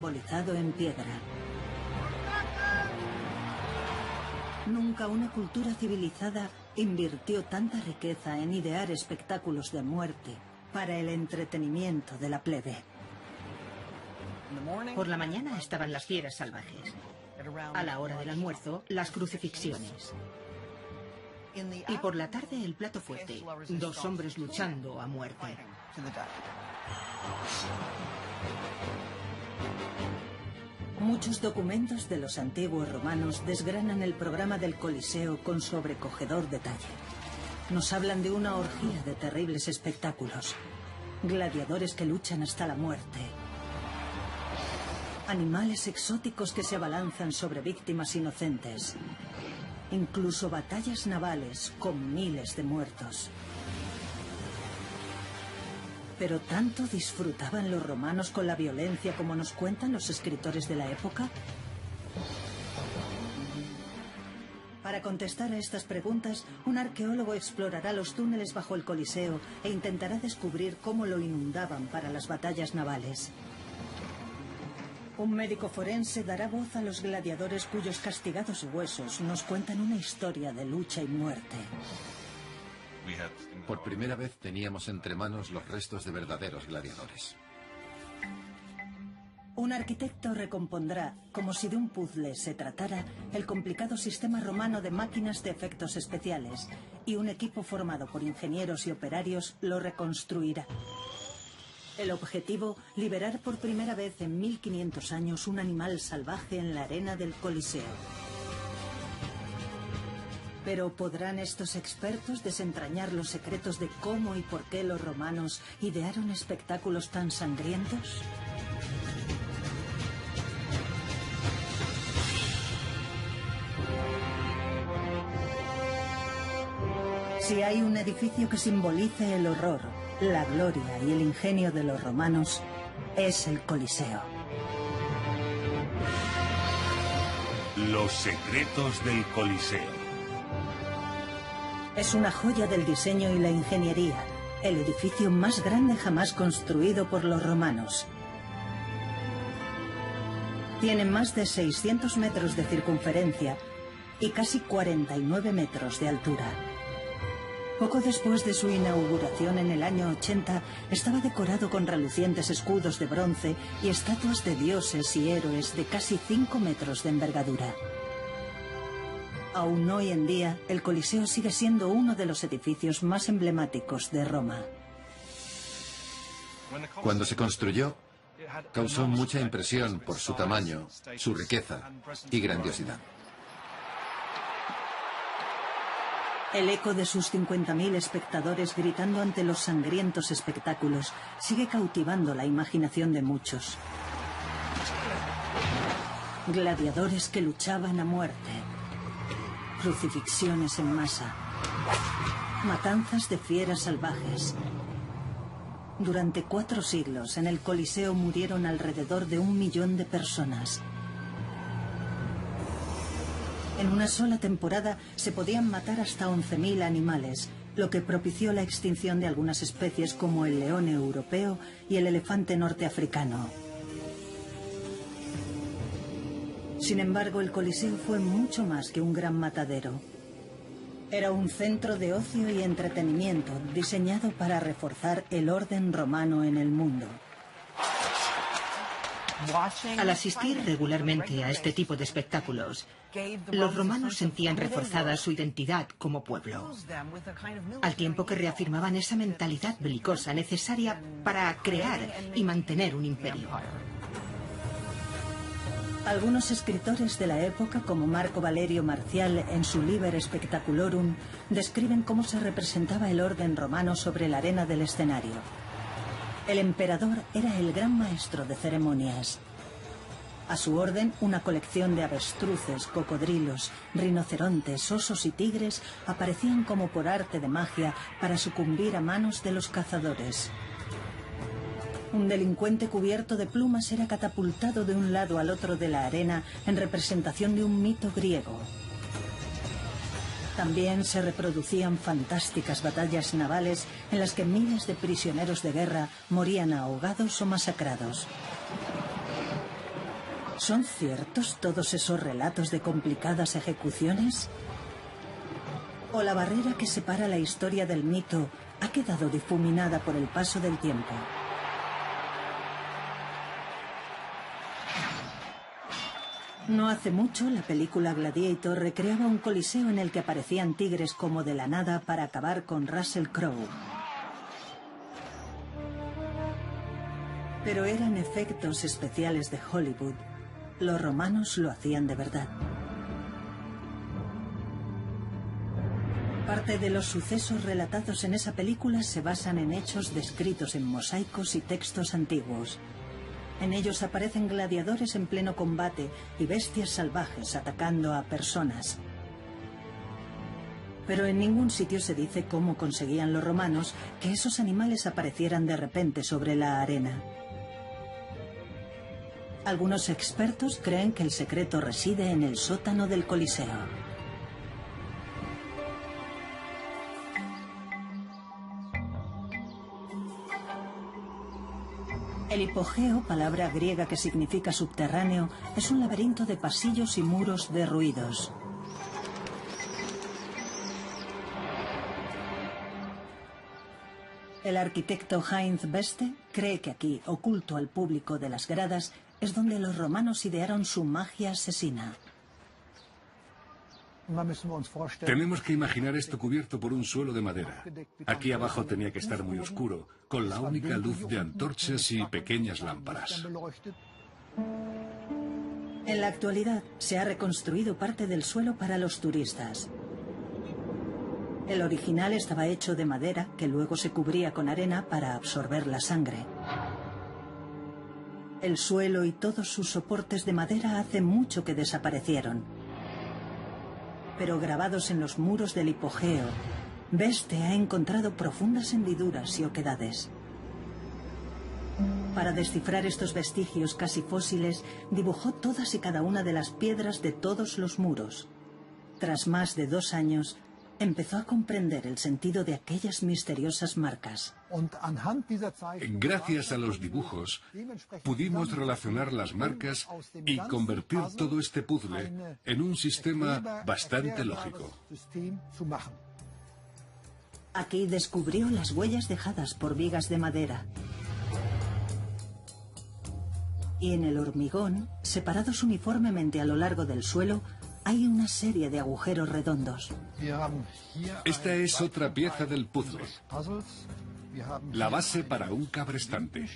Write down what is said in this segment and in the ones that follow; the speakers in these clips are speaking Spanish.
simbolizado en piedra. Nunca una cultura civilizada invirtió tanta riqueza en idear espectáculos de muerte para el entretenimiento de la plebe. Por la mañana estaban las fieras salvajes. A la hora del almuerzo, las crucifixiones. Y por la tarde, el plato fuerte. 2 hombres luchando a muerte. Muchos documentos de los antiguos romanos desgranan el programa del Coliseo con sobrecogedor detalle. Nos hablan de una orgía de terribles espectáculos. Gladiadores que luchan hasta la muerte. Animales exóticos que se abalanzan sobre víctimas inocentes. Incluso batallas navales con miles de muertos. ¿Pero tanto disfrutaban los romanos con la violencia como nos cuentan los escritores de la época? Para contestar a estas preguntas, un arqueólogo explorará los túneles bajo el Coliseo e intentará descubrir cómo lo inundaban para las batallas navales. Un médico forense dará voz a los gladiadores cuyos castigados huesos nos cuentan una historia de lucha y muerte. Por primera vez teníamos entre manos los restos de verdaderos gladiadores. Un arquitecto recompondrá, como si de un puzzle se tratara, el complicado sistema romano de máquinas de efectos especiales, y un equipo formado por ingenieros y operarios lo reconstruirá. El objetivo, liberar por primera vez en 1500 años un animal salvaje en la arena del Coliseo. Pero ¿podrán estos expertos desentrañar los secretos de cómo y por qué los romanos idearon espectáculos tan sangrientos? Si hay un edificio que simbolice el horror, la gloria y el ingenio de los romanos, es el Coliseo. Los secretos del Coliseo. Es una joya del diseño y la ingeniería, el edificio más grande jamás construido por los romanos. Tiene más de 600 metros de circunferencia y casi 49 metros de altura. Poco después de su inauguración en el año 80, estaba decorado con relucientes escudos de bronce y estatuas de dioses y héroes de casi 5 metros de envergadura. Aún hoy en día, el Coliseo sigue siendo uno de los edificios más emblemáticos de Roma. Cuando se construyó, causó mucha impresión por su tamaño, su riqueza y grandiosidad. El eco de sus 50.000 espectadores gritando ante los sangrientos espectáculos sigue cautivando la imaginación de muchos. Gladiadores que luchaban a muerte. Crucifixiones en masa. Matanzas de fieras salvajes. Durante 4 siglos en el Coliseo murieron alrededor de 1 millón de personas. En una sola temporada se podían matar hasta 11.000 animales, lo que propició la extinción de algunas especies como el león europeo y el elefante norteafricano. Sin embargo, el Coliseo fue mucho más que un gran matadero. Era un centro de ocio y entretenimiento diseñado para reforzar el orden romano en el mundo. Al asistir regularmente a este tipo de espectáculos, los romanos sentían reforzada su identidad como pueblo, al tiempo que reafirmaban esa mentalidad belicosa necesaria para crear y mantener un imperio. Algunos escritores de la época, como Marco Valerio Marcial en su Liber Spectaculorum, describen cómo se representaba el orden romano sobre la arena del escenario. El emperador era el gran maestro de ceremonias. A su orden, una colección de avestruces, cocodrilos, rinocerontes, osos y tigres aparecían como por arte de magia para sucumbir a manos de los cazadores. Un delincuente cubierto de plumas era catapultado de un lado al otro de la arena en representación de un mito griego. También se reproducían fantásticas batallas navales en las que miles de prisioneros de guerra morían ahogados o masacrados. ¿Son ciertos todos esos relatos de complicadas ejecuciones? ¿O la barrera que separa la historia del mito ha quedado difuminada por el paso del tiempo? No hace mucho, la película Gladiator recreaba un coliseo en el que aparecían tigres como de la nada para acabar con Russell Crowe. Pero eran efectos especiales de Hollywood. Los romanos lo hacían de verdad. Parte de los sucesos relatados en esa película se basan en hechos descritos en mosaicos y textos antiguos. En ellos aparecen gladiadores en pleno combate y bestias salvajes atacando a personas. Pero en ningún sitio se dice cómo conseguían los romanos que esos animales aparecieran de repente sobre la arena. Algunos expertos creen que el secreto reside en el sótano del Coliseo. El hipogeo, palabra griega que significa subterráneo, es un laberinto de pasillos y muros derruidos. El arquitecto Heinz Beste cree que aquí, oculto al público de las gradas, es donde los romanos idearon su magia asesina. Tenemos que imaginar esto cubierto por un suelo de madera. Aquí abajo tenía que estar muy oscuro, con la única luz de antorchas y pequeñas lámparas. En la actualidad se ha reconstruido parte del suelo para los turistas. El original estaba hecho de madera que luego se cubría con arena para absorber la sangre. El suelo y todos sus soportes de madera hace mucho que desaparecieron. Pero grabados en los muros del hipogeo, Beste ha encontrado profundas hendiduras y oquedades. Para descifrar estos vestigios casi fósiles, dibujó todas y cada una de las piedras de todos los muros. Tras más de 2 años, empezó a comprender el sentido de aquellas misteriosas marcas. Gracias a los dibujos, pudimos relacionar las marcas y convertir todo este puzzle en un sistema bastante lógico. Aquí descubrió las huellas dejadas por vigas de madera. Y en el hormigón, separados uniformemente a lo largo del suelo, hay una serie de agujeros redondos. Esta es otra pieza del puzzle. La base para un cabrestante.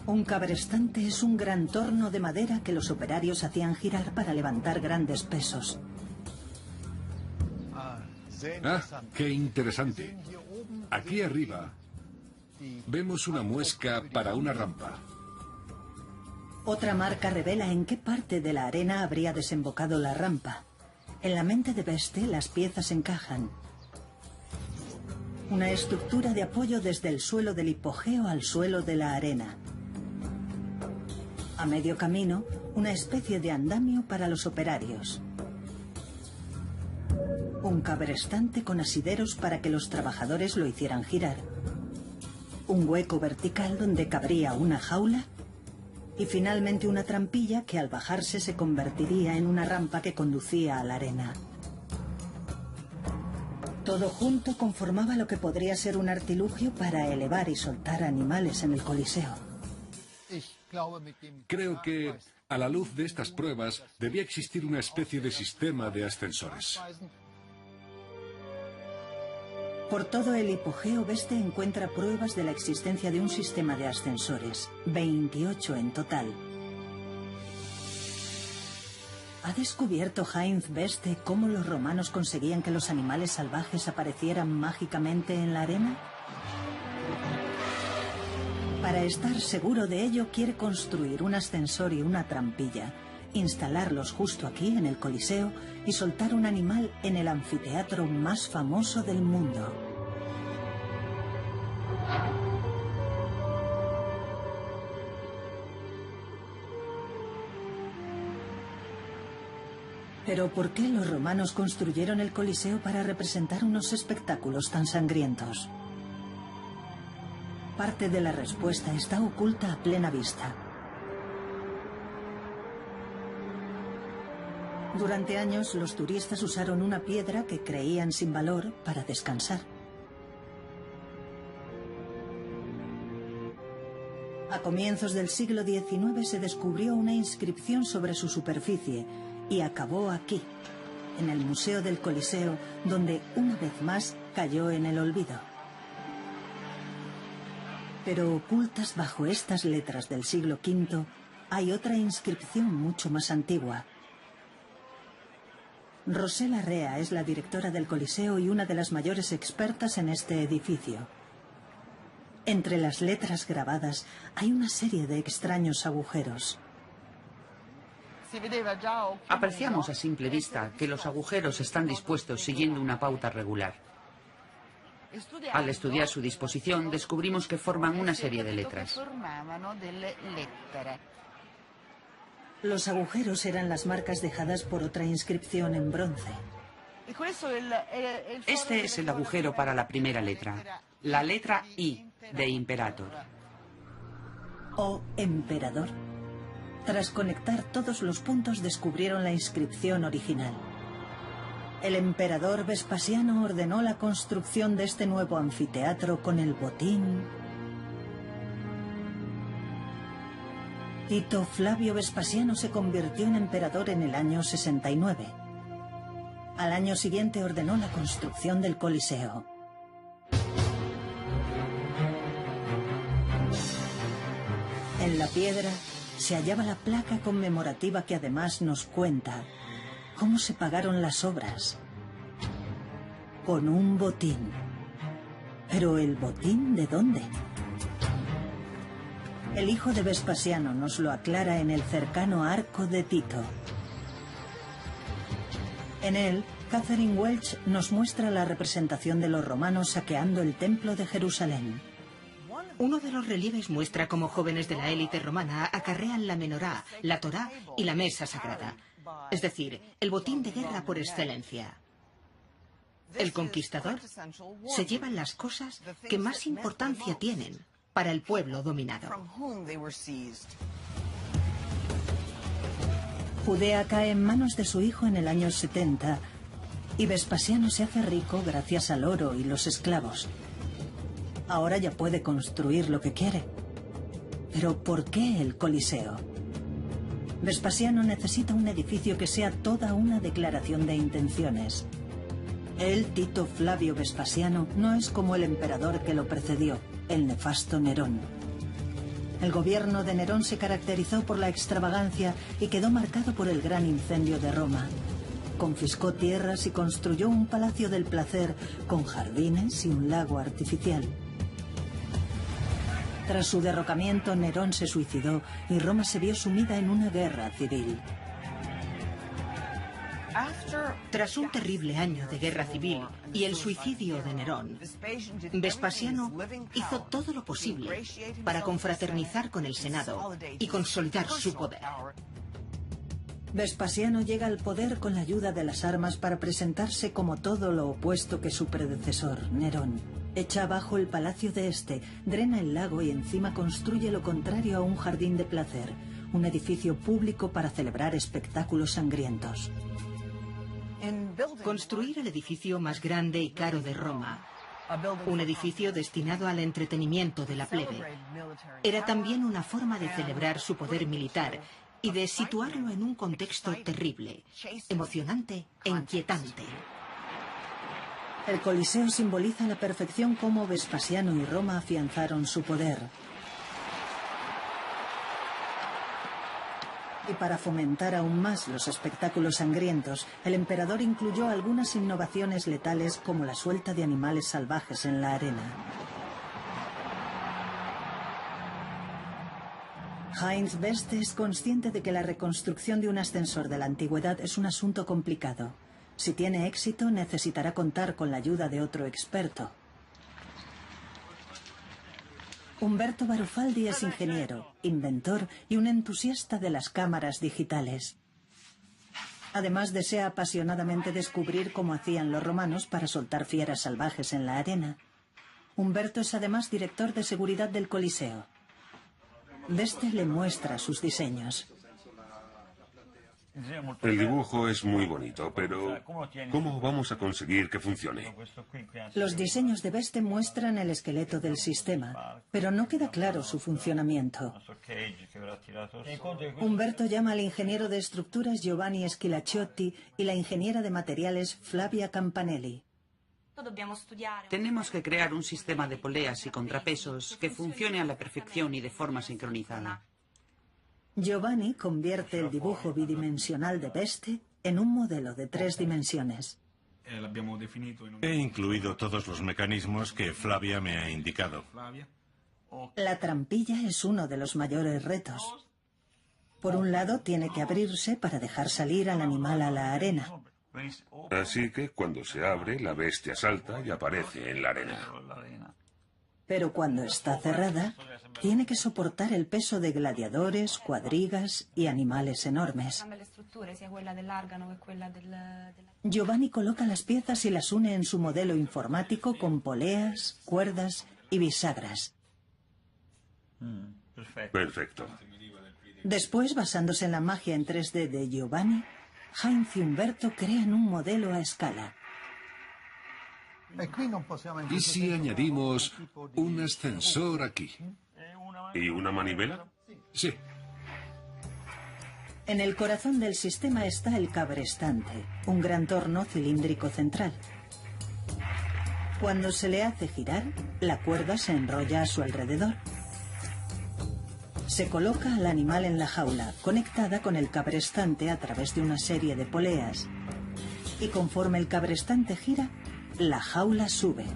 Un cabrestante es un gran torno de madera que los operarios hacían girar para levantar grandes pesos. Ah, qué interesante. Aquí arriba vemos una muesca para una rampa. Otra marca revela en qué parte de la arena habría desembocado la rampa. En la mente de Beste las piezas encajan. Una estructura de apoyo desde el suelo del hipogeo al suelo de la arena. A medio camino, una especie de andamio para los operarios. Un cabrestante con asideros para que los trabajadores lo hicieran girar. Un hueco vertical donde cabría una jaula. Y finalmente una trampilla que al bajarse se convertiría en una rampa que conducía a la arena. Todo junto conformaba lo que podría ser un artilugio para elevar y soltar animales en el Coliseo. Creo que, a la luz de estas pruebas, debía existir una especie de sistema de ascensores. Por todo el hipogeo, Beste encuentra pruebas de la existencia de un sistema de ascensores, 28 en total. ¿Ha descubierto Heinz Beste cómo los romanos conseguían que los animales salvajes aparecieran mágicamente en la arena? Para estar seguro de ello, quiere construir un ascensor y una trampilla, instalarlos justo aquí en el Coliseo y soltar un animal en el anfiteatro más famoso del mundo. Pero ¿por qué los romanos construyeron el Coliseo para representar unos espectáculos tan sangrientos? Parte de la respuesta está oculta a plena vista. Durante años, los turistas usaron una piedra que creían sin valor para descansar. A comienzos del siglo XIX se descubrió una inscripción sobre su superficie y acabó aquí, en el Museo del Coliseo, donde una vez más cayó en el olvido. Pero ocultas bajo estas letras del siglo V hay otra inscripción mucho más antigua. Rosella Rea es la directora del Coliseo y una de las mayores expertas en este edificio. Entre las letras grabadas hay una serie de extraños agujeros. Apreciamos a simple vista que los agujeros están dispuestos siguiendo una pauta regular. Al estudiar su disposición, descubrimos que forman una serie de letras. Los agujeros eran las marcas dejadas por otra inscripción en bronce. Este es el agujero para la primera letra, la letra I de Imperator. O emperador. Tras conectar todos los puntos descubrieron la inscripción original. El emperador Vespasiano ordenó la construcción de este nuevo anfiteatro con el botín. Tito Flavio Vespasiano se convirtió en emperador en el año 69. Al año siguiente ordenó la construcción del Coliseo. En la piedra se hallaba la placa conmemorativa que además nos cuenta cómo se pagaron las obras. Con un botín. ¿Pero el botín de dónde? El hijo de Vespasiano nos lo aclara en el cercano Arco de Tito. En él, Catherine Welch nos muestra la representación de los romanos saqueando el templo de Jerusalén. Uno de los relieves muestra cómo jóvenes de la élite romana acarrean la menorá, la Torá y la mesa sagrada, es decir, el botín de guerra por excelencia. El conquistador se lleva las cosas que más importancia tienen para el pueblo dominado. Judea cae en manos de su hijo en el año 70 y Vespasiano se hace rico gracias al oro y los esclavos. Ahora ya puede construir lo que quiere. Pero ¿por qué el Coliseo? Vespasiano necesita un edificio que sea toda una declaración de intenciones. Él, Tito Flavio Vespasiano, no es como el emperador que lo precedió, el nefasto Nerón. El gobierno de Nerón se caracterizó por la extravagancia y quedó marcado por el gran incendio de Roma. Confiscó tierras y construyó un palacio del placer con jardines y un lago artificial. Tras su derrocamiento, Nerón se suicidó y Roma se vio sumida en una guerra civil. Tras un terrible año de guerra civil y el suicidio de Nerón, Vespasiano hizo todo lo posible para confraternizar con el Senado y consolidar su poder. Vespasiano llega al poder con la ayuda de las armas para presentarse como todo lo opuesto que su predecesor, Nerón. Echa abajo el palacio de este, drena el lago y encima construye lo contrario a un jardín de placer, un edificio público para celebrar espectáculos sangrientos. Construir el edificio más grande y caro de Roma, un edificio destinado al entretenimiento de la plebe, era también una forma de celebrar su poder militar y de situarlo en un contexto terrible, emocionante e inquietante. El Coliseo simboliza a la perfección cómo Vespasiano y Roma afianzaron su poder. Y para fomentar aún más los espectáculos sangrientos, el emperador incluyó algunas innovaciones letales como la suelta de animales salvajes en la arena. Heinz Beste es consciente de que la reconstrucción de un ascensor de la antigüedad es un asunto complicado. Si tiene éxito, necesitará contar con la ayuda de otro experto. Umberto Barufaldi es ingeniero, inventor y un entusiasta de las cámaras digitales. Además, desea apasionadamente descubrir cómo hacían los romanos para soltar fieras salvajes en la arena. Umberto es además director de seguridad del Coliseo. Beste le muestra sus diseños. El dibujo es muy bonito, pero ¿cómo vamos a conseguir que funcione? Los diseños de Beste muestran el esqueleto del sistema, pero no queda claro su funcionamiento. Umberto llama al ingeniero de estructuras Giovanni Schillacciotti y la ingeniera de materiales Flavia Campanelli. Tenemos que crear un sistema de poleas y contrapesos que funcione a la perfección y de forma sincronizada. Giovanni convierte el dibujo bidimensional de Beste en un modelo de 3 dimensiones. He incluido todos los mecanismos que Flavia me ha indicado. La trampilla es uno de los mayores retos. Por un lado, tiene que abrirse para dejar salir al animal a la arena. Así que cuando se abre, la bestia salta y aparece en la arena. Pero cuando está cerrada, tiene que soportar el peso de gladiadores, cuadrigas y animales enormes. Giovanni coloca las piezas y las une en su modelo informático con poleas, cuerdas y bisagras. Perfecto. Después, basándose en la magia en 3D de Giovanni, Heinz y Umberto crean un modelo a escala. ¿Y si añadimos un ascensor aquí? ¿Y una manivela? Sí. En el corazón del sistema está el cabrestante, un gran torno cilíndrico central. Cuando se le hace girar, la cuerda se enrolla a su alrededor. Se coloca al animal en la jaula, conectada con el cabrestante a través de una serie de poleas. Y conforme el cabrestante gira, la jaula sube.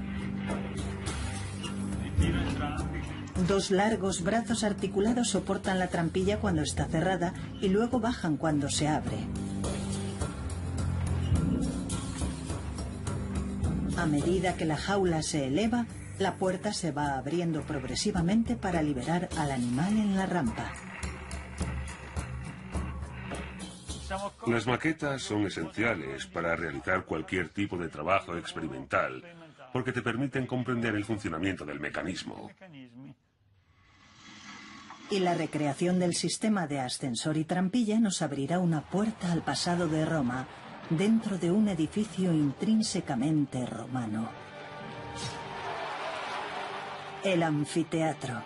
2 largos brazos articulados soportan la trampilla cuando está cerrada y luego bajan cuando se abre. A medida que la jaula se eleva, la puerta se va abriendo progresivamente para liberar al animal en la rampa. Las maquetas son esenciales para realizar cualquier tipo de trabajo experimental, porque te permiten comprender el funcionamiento del mecanismo. Y la recreación del sistema de ascensor y trampilla nos abrirá una puerta al pasado de Roma, dentro de un edificio intrínsecamente romano. El anfiteatro.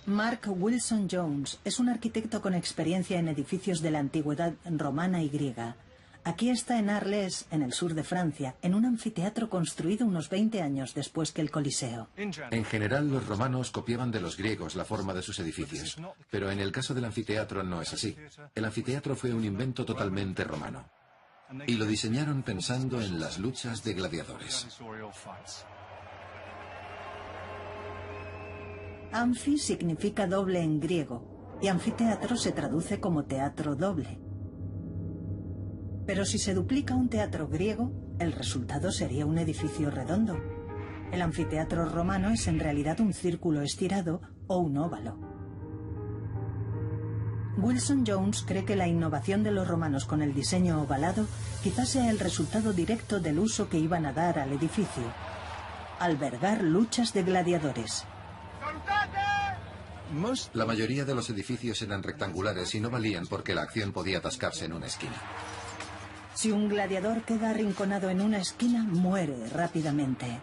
Mark Wilson Jones es un arquitecto con experiencia en edificios de la antigüedad romana y griega. Aquí está en Arles, en el sur de Francia, en un anfiteatro construido unos 20 años después que el Coliseo. En general, los romanos copiaban de los griegos la forma de sus edificios, pero en el caso del anfiteatro no es así. El anfiteatro fue un invento totalmente romano, y lo diseñaron pensando en las luchas de gladiadores. Anfi significa doble en griego, y anfiteatro se traduce como teatro doble. Pero si se duplica un teatro griego, el resultado sería un edificio redondo. El anfiteatro romano es en realidad un círculo estirado o un óvalo. Wilson Jones cree que la innovación de los romanos con el diseño ovalado quizás sea el resultado directo del uso que iban a dar al edificio: albergar luchas de gladiadores. La mayoría de los edificios eran rectangulares y no valían porque la acción podía atascarse en una esquina. Si un gladiador queda arrinconado en una esquina, muere rápidamente.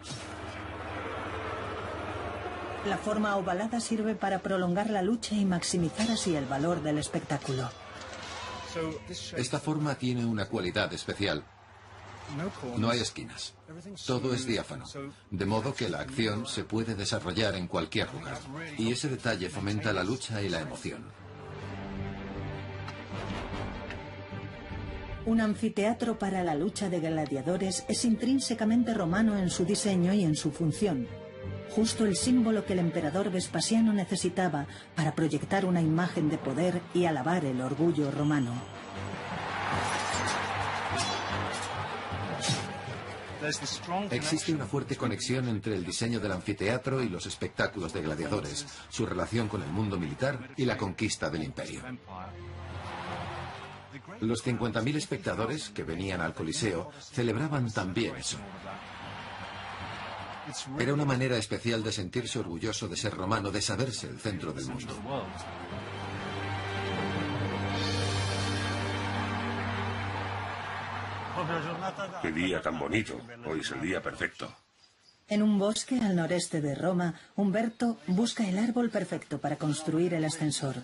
La forma ovalada sirve para prolongar la lucha y maximizar así el valor del espectáculo. Esta forma tiene una cualidad especial. No hay esquinas. Todo es diáfano, de modo que la acción se puede desarrollar en cualquier lugar. Y ese detalle fomenta la lucha y la emoción. Un anfiteatro para la lucha de gladiadores es intrínsecamente romano en su diseño y en su función. Justo el símbolo que el emperador Vespasiano necesitaba para proyectar una imagen de poder y alabar el orgullo romano. Existe una fuerte conexión entre el diseño del anfiteatro y los espectáculos de gladiadores, su relación con el mundo militar y la conquista del imperio. Los 50.000 espectadores que venían al Coliseo celebraban también eso. Era una manera especial de sentirse orgulloso de ser romano, de saberse el centro del mundo. ¡Qué día tan bonito! Hoy es el día perfecto. En un bosque al noreste de Roma, Umberto busca el árbol perfecto para construir el ascensor.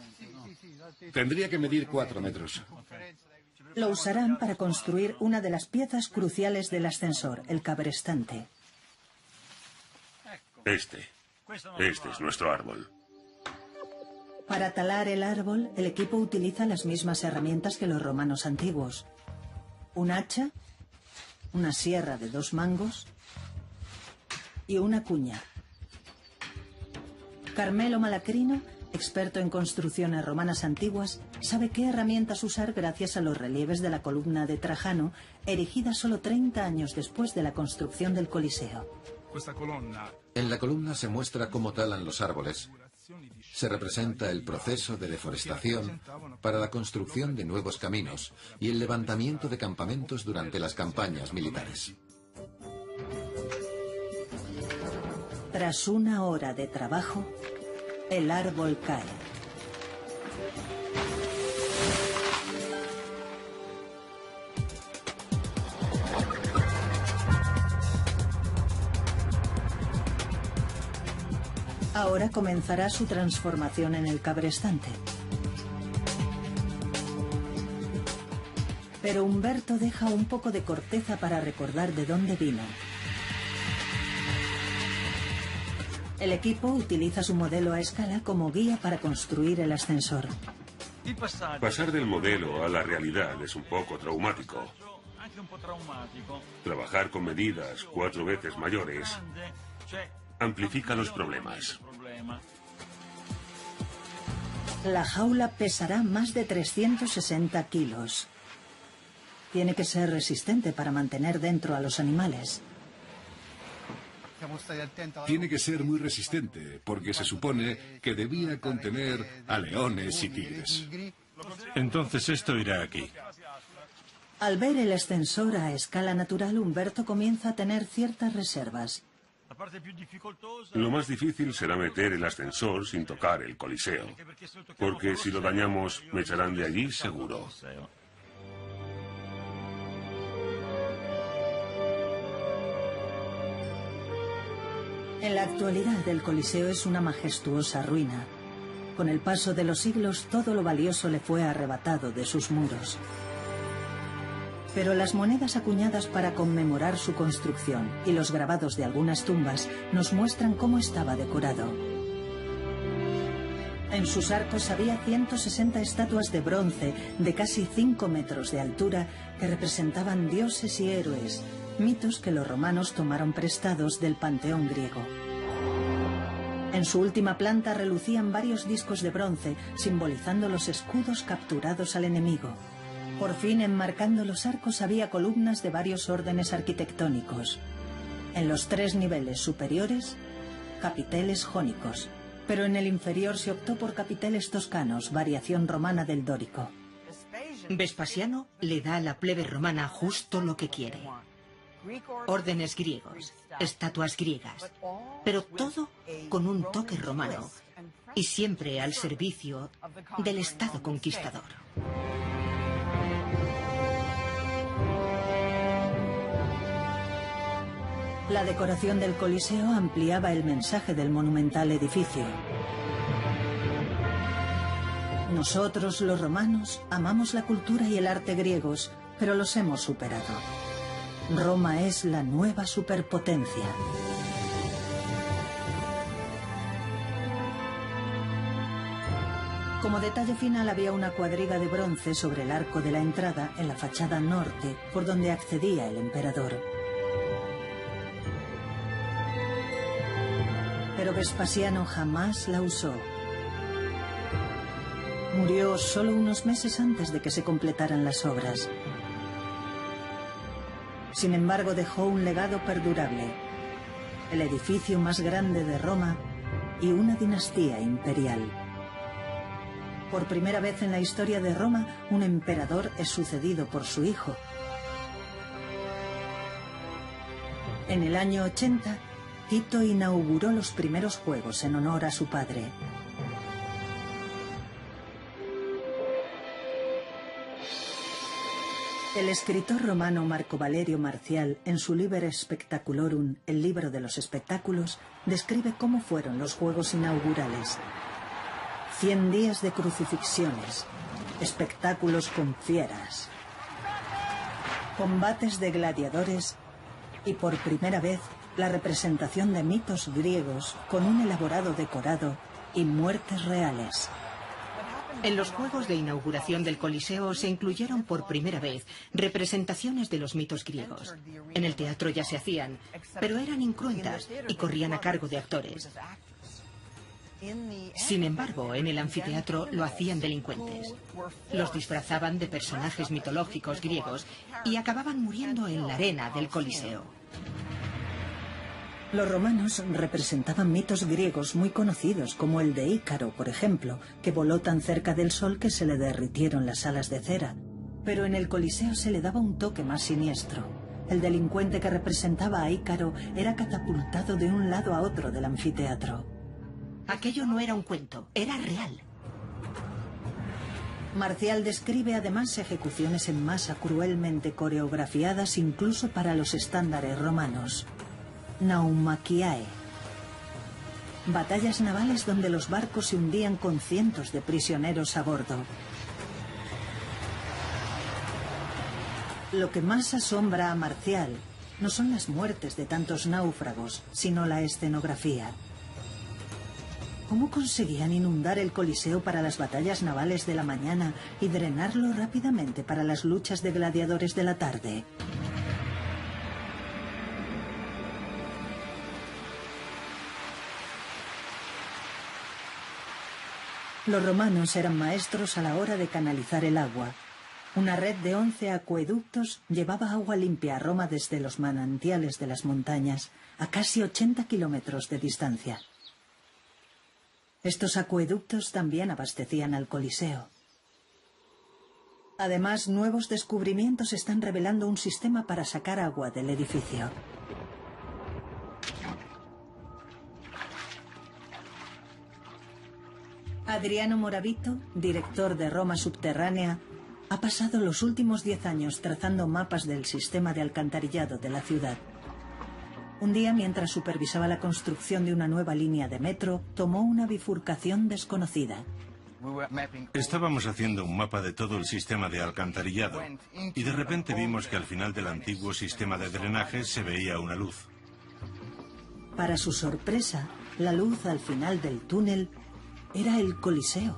Tendría que medir 4 metros. Lo usarán para construir una de las piezas cruciales del ascensor, el cabrestante. Este es nuestro árbol. Para talar el árbol, el equipo utiliza las mismas herramientas que los romanos antiguos. Un hacha, una sierra de 2 mangos y una cuña. Carmelo Malacrino, experto en construcciones romanas antiguas, sabe qué herramientas usar gracias a los relieves de la columna de Trajano, erigida solo 30 años después de la construcción del Coliseo. En la columna se muestra cómo talan los árboles. Se representa el proceso de deforestación para la construcción de nuevos caminos y el levantamiento de campamentos durante las campañas militares. Tras una hora de trabajo, el árbol cae. Ahora comenzará su transformación en el cabrestante. Pero Umberto deja un poco de corteza para recordar de dónde vino. El equipo utiliza su modelo a escala como guía para construir el ascensor. Pasar del modelo a la realidad es un poco traumático. Trabajar con medidas 4 veces mayores amplifica los problemas. La jaula pesará más de 360 kilos. Tiene que ser resistente para mantener dentro a los animales. Tiene que ser muy resistente, porque se supone que debía contener a leones y tigres. Entonces esto irá aquí. Al ver el ascensor a escala natural, Umberto comienza a tener ciertas reservas. Lo más difícil será meter el ascensor sin tocar el Coliseo, porque si lo dañamos me echarán de allí seguro. En la actualidad, el Coliseo es una majestuosa ruina. Con el paso de los siglos, todo lo valioso le fue arrebatado de sus muros. Pero las monedas acuñadas para conmemorar su construcción y los grabados de algunas tumbas nos muestran cómo estaba decorado. En sus arcos había 160 estatuas de bronce de casi 5 metros de altura que representaban dioses y héroes, mitos que los romanos tomaron prestados del panteón griego. En su última planta relucían varios discos de bronce simbolizando los escudos capturados al enemigo. Por fin, enmarcando los arcos había columnas de varios órdenes arquitectónicos. En los 3 niveles superiores, capiteles jónicos, pero en el inferior se optó por capiteles toscanos, variación romana del dórico. Vespasiano le da a la plebe romana justo lo que quiere. Órdenes griegos, estatuas griegas, pero todo con un toque romano y siempre al servicio del Estado conquistador. La decoración del Coliseo ampliaba el mensaje del monumental edificio. Nosotros, los romanos, amamos la cultura y el arte griegos, pero los hemos superado. Roma es la nueva superpotencia. Como detalle final había una cuadriga de bronce sobre el arco de la entrada en la fachada norte, por donde accedía el emperador. Pero Vespasiano jamás la usó. Murió solo unos meses antes de que se completaran las obras. Sin embargo, dejó un legado perdurable, el edificio más grande de Roma y una dinastía imperial. Por primera vez en la historia de Roma, un emperador es sucedido por su hijo. En el año 80, Tito inauguró los primeros juegos en honor a su padre. El escritor romano Marco Valerio Marcial, en su Liber Spectaculorum, el libro de los espectáculos, describe cómo fueron los juegos inaugurales. 100 días de crucifixiones, espectáculos con fieras, combates de gladiadores y, por primera vez, la representación de mitos griegos con un elaborado decorado y muertes reales. En los juegos de inauguración del Coliseo se incluyeron por primera vez representaciones de los mitos griegos. En el teatro ya se hacían, pero eran incruentas y corrían a cargo de actores. Sin embargo, en el anfiteatro lo hacían delincuentes. Los disfrazaban de personajes mitológicos griegos y acababan muriendo en la arena del Coliseo. Los romanos representaban mitos griegos muy conocidos, como el de Ícaro, por ejemplo, que voló tan cerca del sol que se le derritieron las alas de cera. Pero en el Coliseo se le daba un toque más siniestro. El delincuente que representaba a Ícaro era catapultado de un lado a otro del anfiteatro. Aquello no era un cuento, era real. Marcial describe además ejecuciones en masa cruelmente coreografiadas incluso para los estándares romanos. Naumachiae. Batallas navales donde los barcos se hundían con cientos de prisioneros a bordo. Lo que más asombra a Marcial no son las muertes de tantos náufragos, sino la escenografía. ¿Cómo conseguían inundar el Coliseo para las batallas navales de la mañana y drenarlo rápidamente para las luchas de gladiadores de la tarde? Los romanos eran maestros a la hora de canalizar el agua. Una red de 11 acueductos llevaba agua limpia a Roma desde los manantiales de las montañas, a casi 80 kilómetros de distancia. Estos acueductos también abastecían al Coliseo. Además, nuevos descubrimientos están revelando un sistema para sacar agua del edificio. Adriano Moravito, director de Roma Subterránea, ha pasado los últimos 10 años trazando mapas del sistema de alcantarillado de la ciudad. Un día, mientras supervisaba la construcción de una nueva línea de metro, tomó una bifurcación desconocida. Estábamos haciendo un mapa de todo el sistema de alcantarillado y de repente vimos que al final del antiguo sistema de drenaje se veía una luz. Para su sorpresa, la luz al final del túnel era el Coliseo.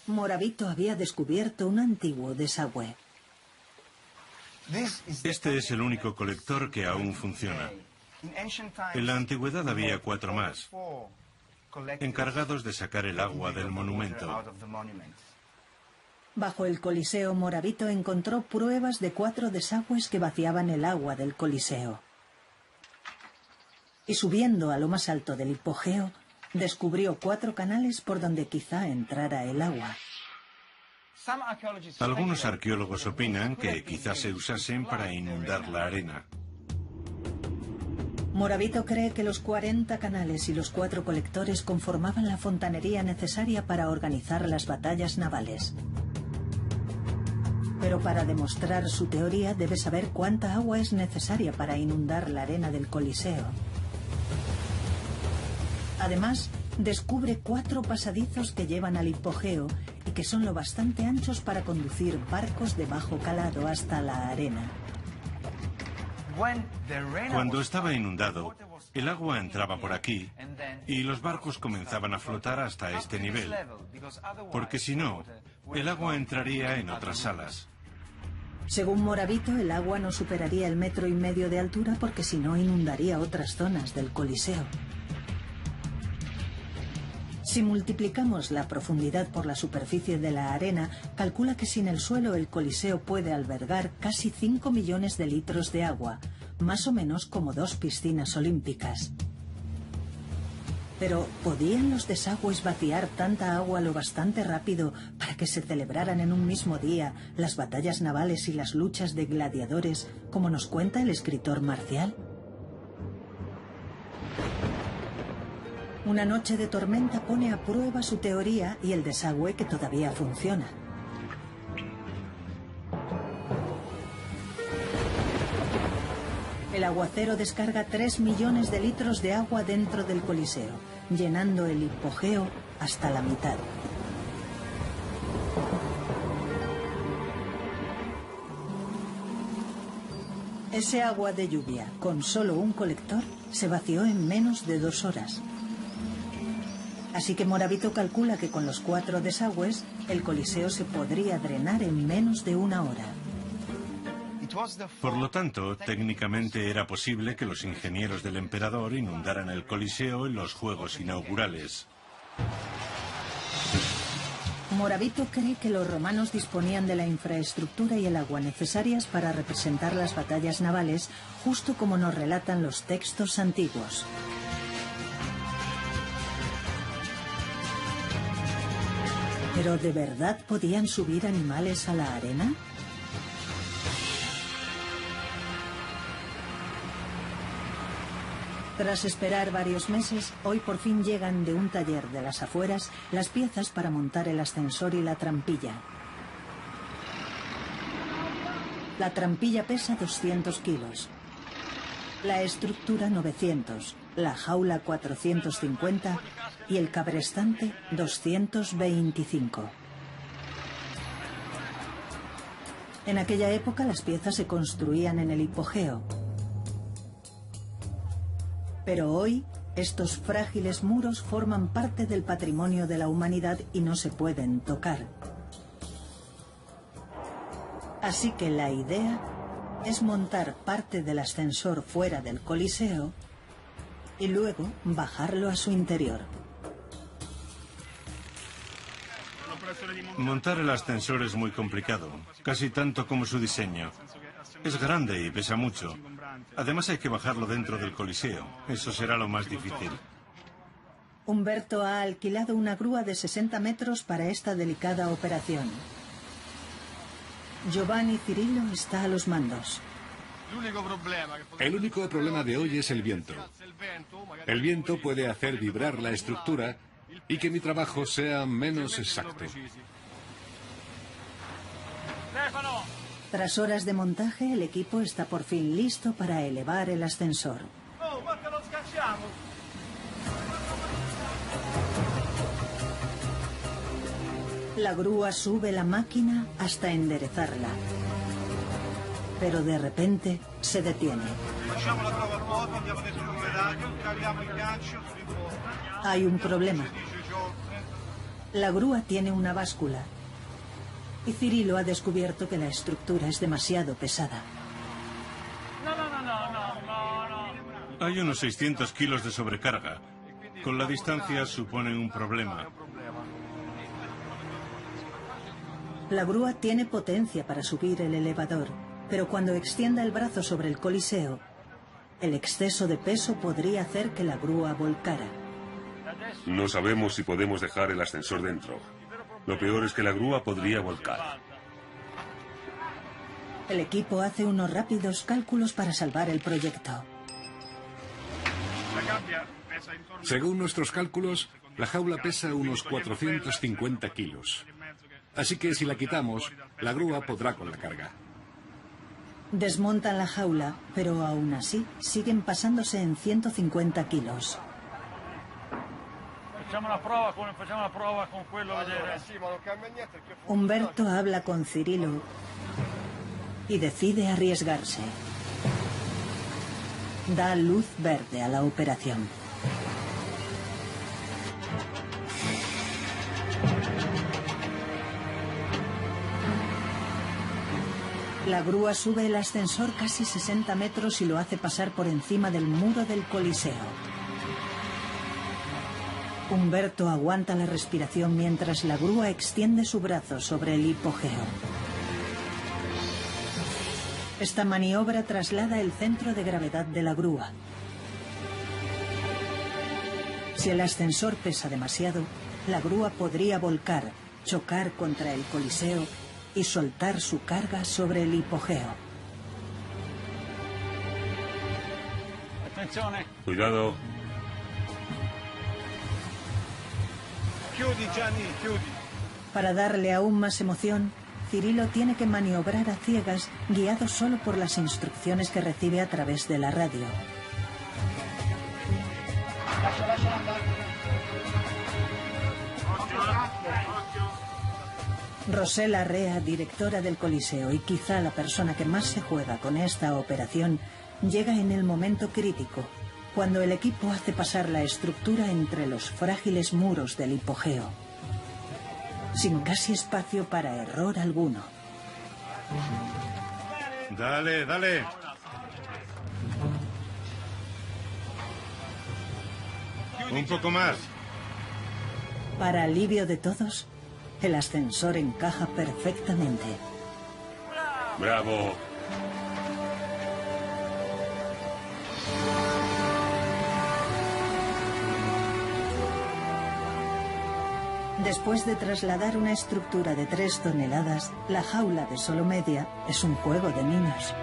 Moravito había descubierto un antiguo desagüe. Este es el único colector que aún funciona. En la antigüedad había 4 más, encargados de sacar el agua del monumento. Bajo el Coliseo, Moravito encontró pruebas de 4 desagües que vaciaban el agua del Coliseo. Y subiendo a lo más alto del hipogeo, descubrió 4 canales por donde quizá entrara el agua. Algunos arqueólogos opinan que quizás se usasen para inundar la arena. Moravito cree que los 40 canales y los 4 colectores conformaban la fontanería necesaria para organizar las batallas navales. Pero para demostrar su teoría debe saber cuánta agua es necesaria para inundar la arena del Coliseo. Además, descubre 4 pasadizos que llevan al hipogeo y que son lo bastante anchos para conducir barcos de bajo calado hasta la arena. Cuando estaba inundado, el agua entraba por aquí y los barcos comenzaban a flotar hasta este nivel, porque si no, el agua entraría en otras salas. Según Moravito, el agua no superaría el 1,5 metros de altura porque si no inundaría otras zonas del Coliseo. Si multiplicamos la profundidad por la superficie de la arena, calcula que sin el suelo el Coliseo puede albergar casi 5 millones de litros de agua, más o menos como 2 piscinas olímpicas. Pero, ¿podían los desagües vaciar tanta agua lo bastante rápido para que se celebraran en un mismo día las batallas navales y las luchas de gladiadores, como nos cuenta el escritor Marcial? Una noche de tormenta pone a prueba su teoría y el desagüe que todavía funciona. El aguacero descarga 3 millones de litros de agua dentro del Coliseo, llenando el hipogeo hasta la mitad. Ese agua de lluvia, con solo un colector, se vació en menos de 2 horas. Así que Morabito calcula que con los 4 desagües, el Coliseo se podría drenar en menos de 1 hora. Por lo tanto, técnicamente era posible que los ingenieros del emperador inundaran el Coliseo en los Juegos inaugurales. Morabito cree que los romanos disponían de la infraestructura y el agua necesarias para representar las batallas navales, justo como nos relatan los textos antiguos. ¿Pero de verdad podían subir animales a la arena? Tras esperar varios meses, hoy por fin llegan de un taller de las afueras las piezas para montar el ascensor y la trampilla. La trampilla pesa 200 kilos, la estructura 900, la jaula 450 y el cabrestante 225. En aquella época las piezas se construían en el hipogeo. Pero hoy, estos frágiles muros forman parte del patrimonio de la humanidad y no se pueden tocar. Así que la idea es montar parte del ascensor fuera del Coliseo y luego bajarlo a su interior. Montar el ascensor es muy complicado, casi tanto como su diseño. Es grande y pesa mucho. Además hay que bajarlo dentro del Coliseo. Eso será lo más difícil. Humberto ha alquilado una grúa de 60 metros para esta delicada operación. Giovanni Cirillo está a los mandos. El único problema de hoy es el viento. El viento puede hacer vibrar la estructura y que mi trabajo sea menos exacto. Tras horas de montaje, el equipo está por fin listo para elevar el ascensor. La grúa sube la máquina hasta enderezarla. Pero de repente se detiene. Hay un problema. La grúa tiene una báscula. Y Cirillo ha descubierto que la estructura es demasiado pesada. Hay unos 600 kilos de sobrecarga. Con la distancia supone un problema. La grúa tiene potencia para subir el elevador, pero cuando extienda el brazo sobre el Coliseo, el exceso de peso podría hacer que la grúa volcara. No sabemos si podemos dejar el ascensor dentro. Lo peor es que la grúa podría volcar. El equipo hace unos rápidos cálculos para salvar el proyecto. Según nuestros cálculos, la jaula pesa unos 450 kilos. Así que si la quitamos, la grúa podrá con la carga. Desmontan la jaula, pero aún así siguen pasándose en 150 kilos. Humberto habla con Cirillo y decide arriesgarse. Da luz verde a la operación. La grúa sube el ascensor casi 60 metros y lo hace pasar por encima del muro del Coliseo. Humberto aguanta la respiración mientras la grúa extiende su brazo sobre el hipogeo. Esta maniobra traslada el centro de gravedad de la grúa. Si el ascensor pesa demasiado, la grúa podría volcar, chocar contra el Coliseo y soltar su carga sobre el hipogeo. Cuidado. Para darle aún más emoción, Cirilo tiene que maniobrar a ciegas, guiado solo por las instrucciones que recibe a través de la radio. Rosella Rea, directora del Coliseo y quizá la persona que más se juega con esta operación, llega en el momento crítico, cuando el equipo hace pasar la estructura entre los frágiles muros del hipogeo, sin casi espacio para error alguno. Dale, dale. Un poco más. Para alivio de todos, el ascensor encaja perfectamente. ¡Bravo! Después de trasladar una estructura de 3 toneladas, la jaula de solo media es un juego de niños.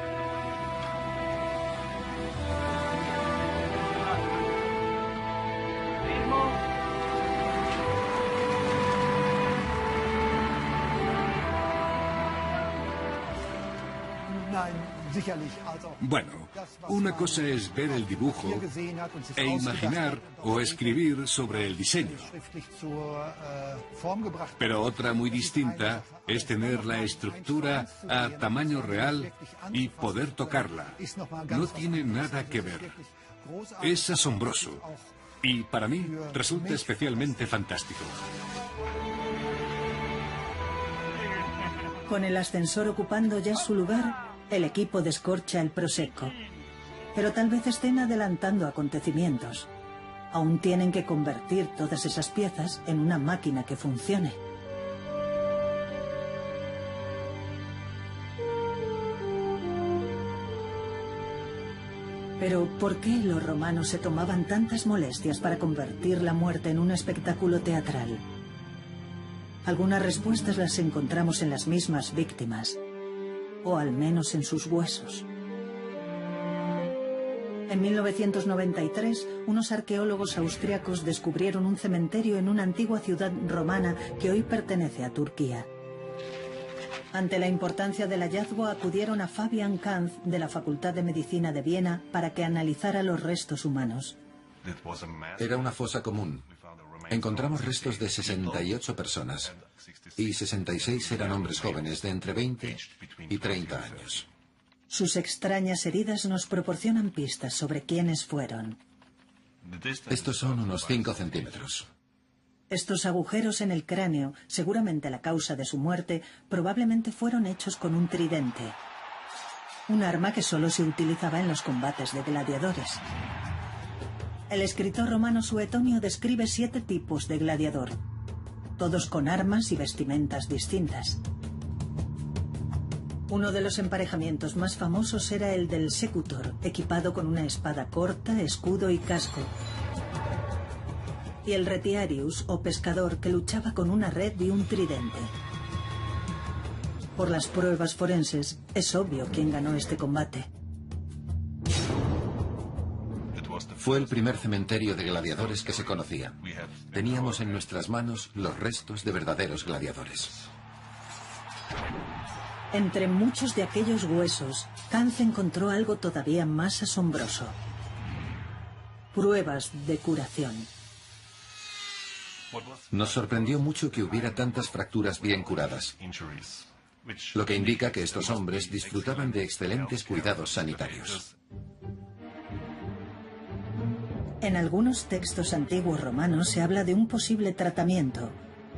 Bueno, una cosa es ver el dibujo e imaginar o escribir sobre el diseño. Pero otra muy distinta es tener la estructura a tamaño real y poder tocarla. No tiene nada que ver. Es asombroso. Y para mí resulta especialmente fantástico. Con el ascensor ocupando ya su lugar, el equipo descorcha el Prosecco. Pero tal vez estén adelantando acontecimientos. Aún tienen que convertir todas esas piezas en una máquina que funcione. Pero, ¿por qué los romanos se tomaban tantas molestias para convertir la muerte en un espectáculo teatral? Algunas respuestas las encontramos en las mismas víctimas, o al menos en sus huesos. En 1993, unos arqueólogos austriacos descubrieron un cementerio en una antigua ciudad romana que hoy pertenece a Turquía. Ante la importancia del hallazgo, acudieron a Fabian Kanz de la Facultad de Medicina de Viena para que analizara los restos humanos. Era una fosa común. Encontramos restos de 68 personas y 66 eran hombres jóvenes de entre 20 y 30 años. Sus extrañas heridas nos proporcionan pistas sobre quiénes fueron. Estos son unos 5 centímetros. Estos agujeros en el cráneo, seguramente la causa de su muerte, probablemente fueron hechos con un tridente, un arma que solo se utilizaba en los combates de gladiadores. El escritor romano Suetonio describe 7 tipos de gladiador, todos con armas y vestimentas distintas. Uno de los emparejamientos más famosos era el del secutor, equipado con una espada corta, escudo y casco. Y el retiarius, o pescador, que luchaba con una red y un tridente. Por las pruebas forenses, es obvio quién ganó este combate. Fue el primer cementerio de gladiadores que se conocía. Teníamos en nuestras manos los restos de verdaderos gladiadores. Entre muchos de aquellos huesos, Kanz encontró algo todavía más asombroso. Pruebas de curación. Nos sorprendió mucho que hubiera tantas fracturas bien curadas, lo que indica que estos hombres disfrutaban de excelentes cuidados sanitarios. En algunos textos antiguos romanos se habla de un posible tratamiento,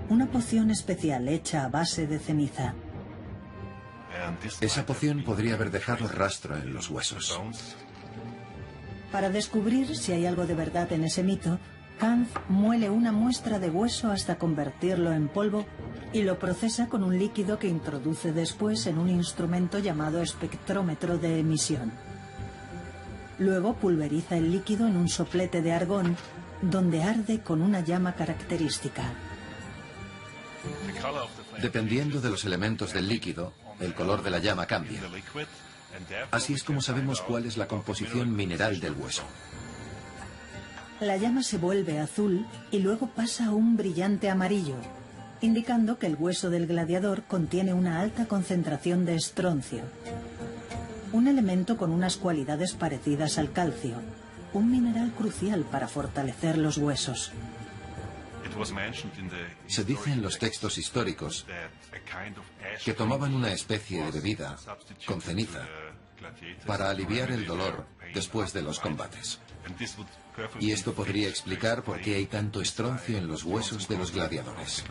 una poción especial hecha a base de ceniza. Esa poción podría haber dejado rastro en los huesos. Para descubrir si hay algo de verdad en ese mito, Kanz muele una muestra de hueso hasta convertirlo en polvo y lo procesa con un líquido que introduce después en un instrumento llamado espectrómetro de emisión. Luego pulveriza el líquido en un soplete de argón donde arde con una llama característica. Dependiendo de los elementos del líquido, el color de la llama cambia. Así es como sabemos cuál es la composición mineral del hueso. La llama se vuelve azul y luego pasa a un brillante amarillo, indicando que el hueso del gladiador contiene una alta concentración de estroncio, un elemento con unas cualidades parecidas al calcio, un mineral crucial para fortalecer los huesos. Se dice en los textos históricos que tomaban una especie de bebida con ceniza para aliviar el dolor después de los combates. Y esto podría explicar por qué hay tanto estroncio en los huesos de los gladiadores.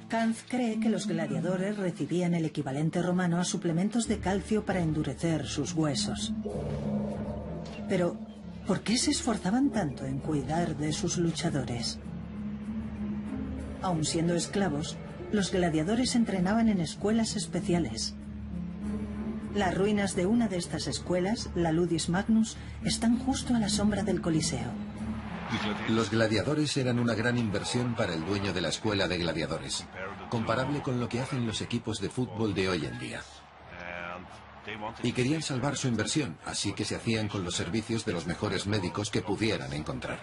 Kant cree que los gladiadores recibían el equivalente romano a suplementos de calcio para endurecer sus huesos. Pero, ¿por qué se esforzaban tanto en cuidar de sus luchadores? Aun siendo esclavos, los gladiadores entrenaban en escuelas especiales. Las ruinas de una de estas escuelas, la Ludus Magnus, están justo a la sombra del Coliseo. Los gladiadores eran una gran inversión para el dueño de la escuela de gladiadores, comparable con lo que hacen los equipos de fútbol de hoy en día. Y querían salvar su inversión, así que se hacían con los servicios de los mejores médicos que pudieran encontrar.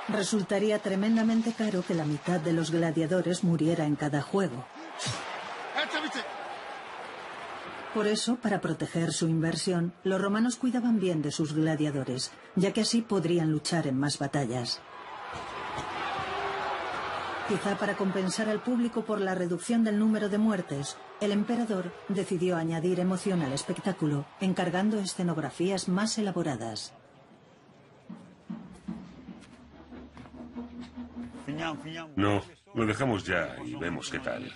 Resultaría tremendamente caro que la mitad de los gladiadores muriera en cada juego. Por eso, para proteger su inversión, los romanos cuidaban bien de sus gladiadores, ya que así podrían luchar en más batallas. Quizá para compensar al público por la reducción del número de muertes, el emperador decidió añadir emoción al espectáculo, encargando escenografías más elaboradas. No, lo dejamos ya y vemos qué tal.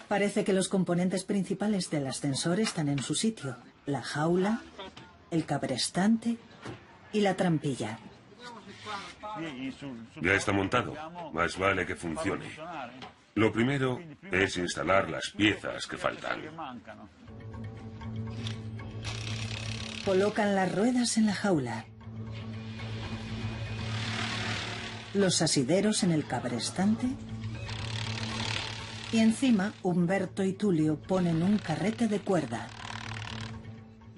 Parece que los componentes principales del ascensor están en su sitio: la jaula, el cabrestante y la trampilla. Ya está montado. Más vale que funcione. Lo primero es instalar las piezas que faltan. Colocan las ruedas en la jaula, los asideros en el cabrestante y encima Humberto y Tulio ponen un carrete de cuerda.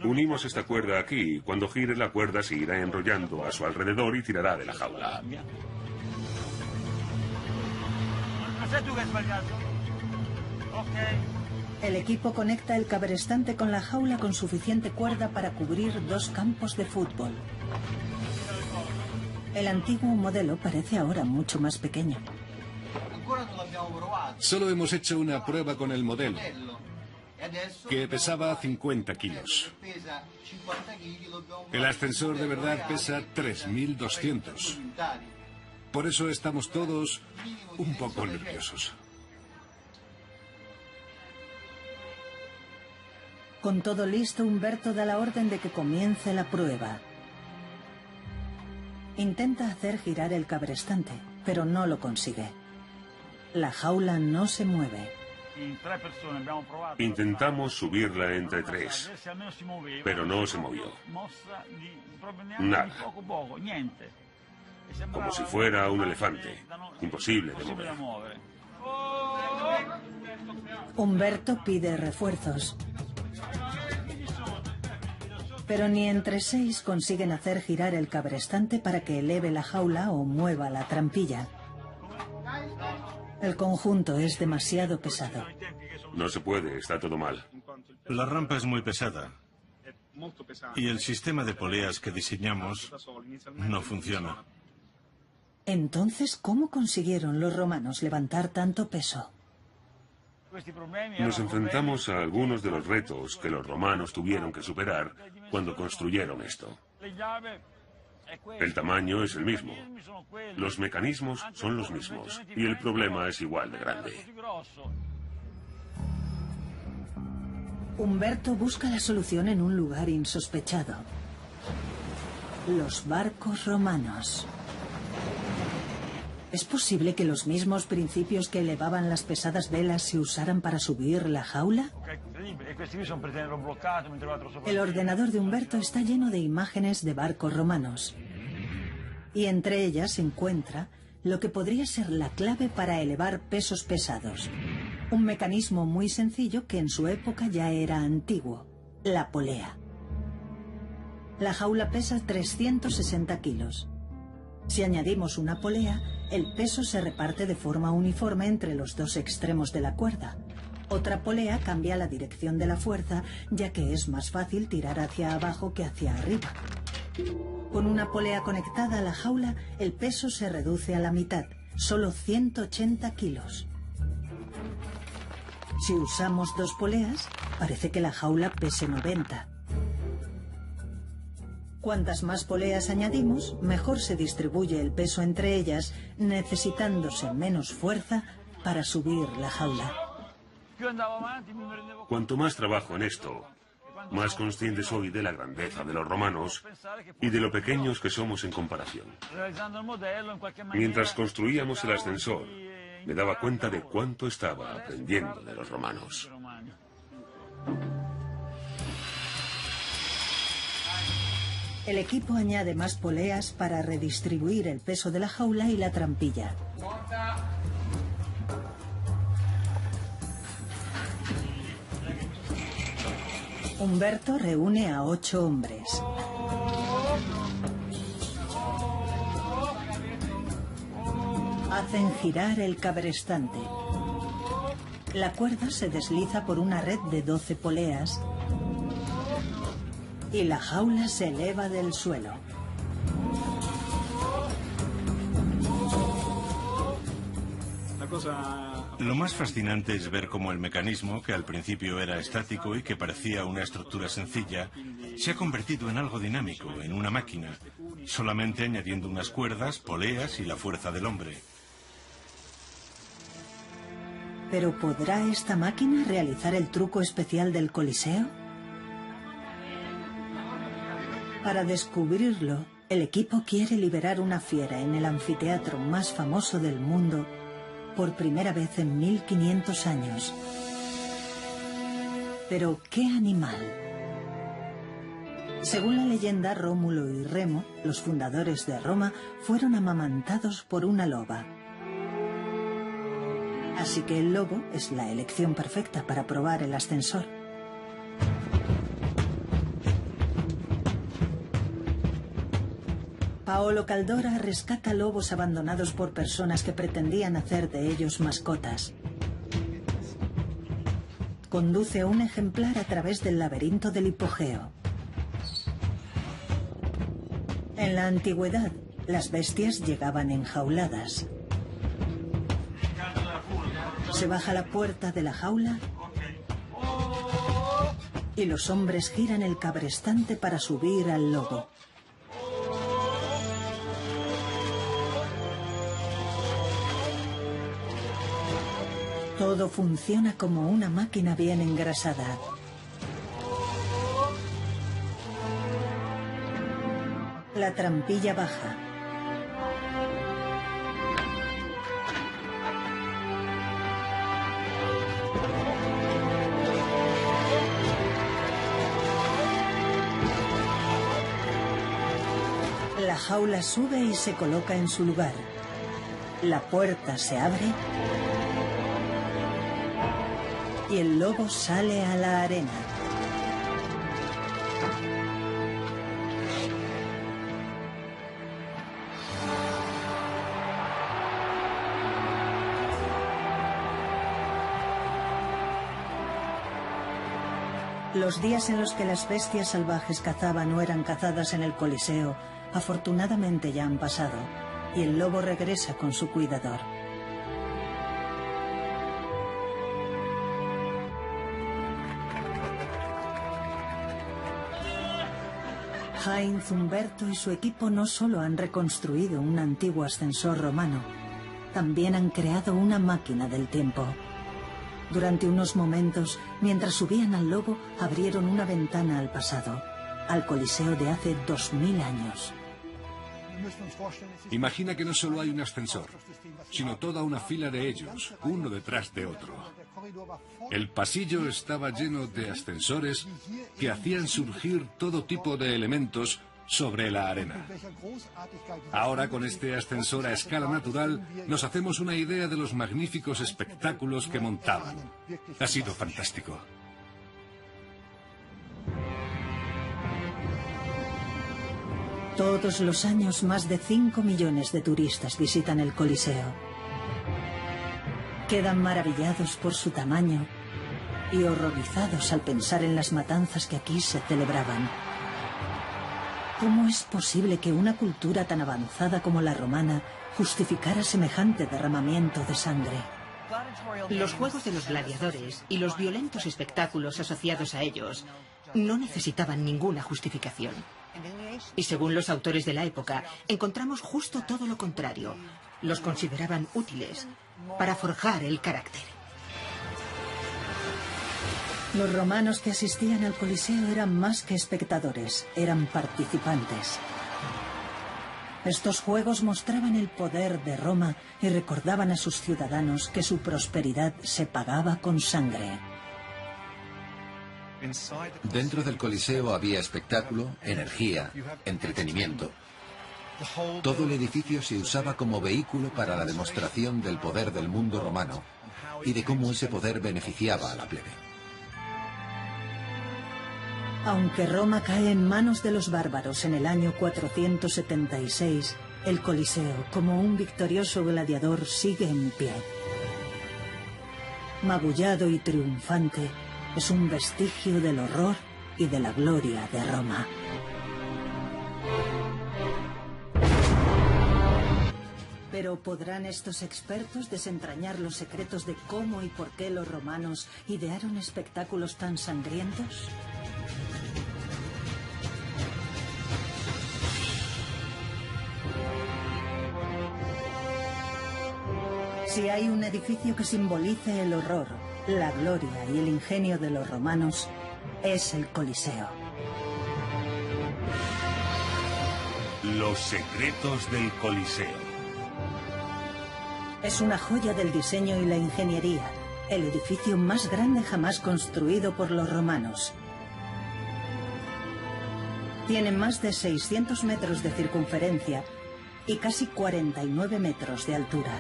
Unimos esta cuerda aquí y cuando gire la cuerda se irá enrollando a su alrededor y tirará de la jaula. El equipo conecta el cabrestante con la jaula con suficiente cuerda para cubrir 2 campos de fútbol. El antiguo modelo parece ahora mucho más pequeño. Solo hemos hecho una prueba con el modelo, que pesaba 50 kilos. El ascensor de verdad pesa 3.200. Por eso estamos todos un poco nerviosos. Con todo listo, Humberto da la orden de que comience la prueba. Intenta hacer girar el cabrestante, pero no lo consigue. La jaula no se mueve. Intentamos subirla entre 3, pero no se movió. Nada. Como si fuera un elefante. Imposible de mover. Humberto pide refuerzos. Pero ni entre 6 consiguen hacer girar el cabrestante para que eleve la jaula o mueva la trampilla. El conjunto es demasiado pesado. No se puede, está todo mal. La rampa es muy pesada. Y el sistema de poleas que diseñamos no funciona. Entonces, ¿cómo consiguieron los romanos levantar tanto peso? Nos enfrentamos a algunos de los retos que los romanos tuvieron que superar cuando construyeron esto. El tamaño es el mismo, los mecanismos son los mismos y el problema es igual de grande. Humberto busca la solución en un lugar insospechado: los barcos romanos. ¿Es posible que los mismos principios que elevaban las pesadas velas se usaran para subir la jaula? El ordenador de Humberto está lleno de imágenes de barcos romanos. Y entre ellas se encuentra lo que podría ser la clave para elevar pesos pesados. Un mecanismo muy sencillo que en su época ya era antiguo: la polea. La jaula pesa 360 kilos. Si añadimos una polea, el peso se reparte de forma uniforme entre los dos extremos de la cuerda. Otra polea cambia la dirección de la fuerza, ya que es más fácil tirar hacia abajo que hacia arriba. Con una polea conectada a la jaula, el peso se reduce a la mitad, solo 180 kilos. Si usamos dos poleas, parece que la jaula pese 90. Cuantas más poleas añadimos, mejor se distribuye el peso entre ellas, necesitándose menos fuerza para subir la jaula. Cuanto más trabajo en esto, más consciente soy de la grandeza de los romanos y de lo pequeños que somos en comparación. Mientras construíamos el ascensor, me daba cuenta de cuánto estaba aprendiendo de los romanos. El equipo añade más poleas para redistribuir el peso de la jaula y la trampilla. Humberto reúne a 8 hombres. Hacen girar el cabrestante. La cuerda se desliza por una red de 12 poleas y la jaula se eleva del suelo. Lo más fascinante es ver cómo el mecanismo, que al principio era estático y que parecía una estructura sencilla, se ha convertido en algo dinámico, en una máquina, solamente añadiendo unas cuerdas, poleas y la fuerza del hombre. ¿Pero podrá esta máquina realizar el truco especial del Coliseo? Para descubrirlo, el equipo quiere liberar una fiera en el anfiteatro más famoso del mundo por primera vez en 1500 años. ¿Pero qué animal? Según la leyenda, Rómulo y Remo, los fundadores de Roma, fueron amamantados por una loba. Así que el lobo es la elección perfecta para probar el ascensor. Paolo Caldora rescata lobos abandonados por personas que pretendían hacer de ellos mascotas. Conduce a un ejemplar a través del laberinto del hipogeo. En la antigüedad, las bestias llegaban enjauladas. Se baja la puerta de la jaula y los hombres giran el cabrestante para subir al lobo. Todo funciona como una máquina bien engrasada. La trampilla baja. La jaula sube y se coloca en su lugar. La puerta se abre y el lobo sale a la arena. Los días en los que las bestias salvajes cazaban o eran cazadas en el Coliseo, afortunadamente ya han pasado, y el lobo regresa con su cuidador. Heinz, Humberto y su equipo no solo han reconstruido un antiguo ascensor romano, también han creado una máquina del tiempo. Durante unos momentos, mientras subían al lobo, abrieron una ventana al pasado, al Coliseo de hace 2000 años. Imagina que no solo hay un ascensor, sino toda una fila de ellos, uno detrás de otro. El pasillo estaba lleno de ascensores que hacían surgir todo tipo de elementos sobre la arena. Ahora, con este ascensor a escala natural, nos hacemos una idea de los magníficos espectáculos que montaban. Ha sido fantástico. Todos los años, más de 5 millones de turistas visitan el Coliseo. Quedan maravillados por su tamaño y horrorizados al pensar en las matanzas que aquí se celebraban. ¿Cómo es posible que una cultura tan avanzada como la romana justificara semejante derramamiento de sangre? Los juegos de los gladiadores y los violentos espectáculos asociados a ellos no necesitaban ninguna justificación. Y según los autores de la época, encontramos justo todo lo contrario. Los consideraban útiles para forjar el carácter. Los romanos que asistían al Coliseo eran más que espectadores, eran participantes. Estos juegos mostraban el poder de Roma y recordaban a sus ciudadanos que su prosperidad se pagaba con sangre. Dentro del Coliseo había espectáculo, energía, entretenimiento. Todo el edificio se usaba como vehículo para la demostración del poder del mundo romano y de cómo ese poder beneficiaba a la plebe. Aunque Roma cae en manos de los bárbaros en el año 476, el Coliseo, como un victorioso gladiador, sigue en pie. Magullado y triunfante, es un vestigio del horror y de la gloria de Roma. Pero ¿podrán estos expertos desentrañar los secretos de cómo y por qué los romanos idearon espectáculos tan sangrientos? Si hay un edificio que simbolice el horror, la gloria y el ingenio de los romanos, es el Coliseo. Los secretos del Coliseo. Es una joya del diseño y la ingeniería, el edificio más grande jamás construido por los romanos. Tiene más de 600 metros de circunferencia y casi 49 metros de altura.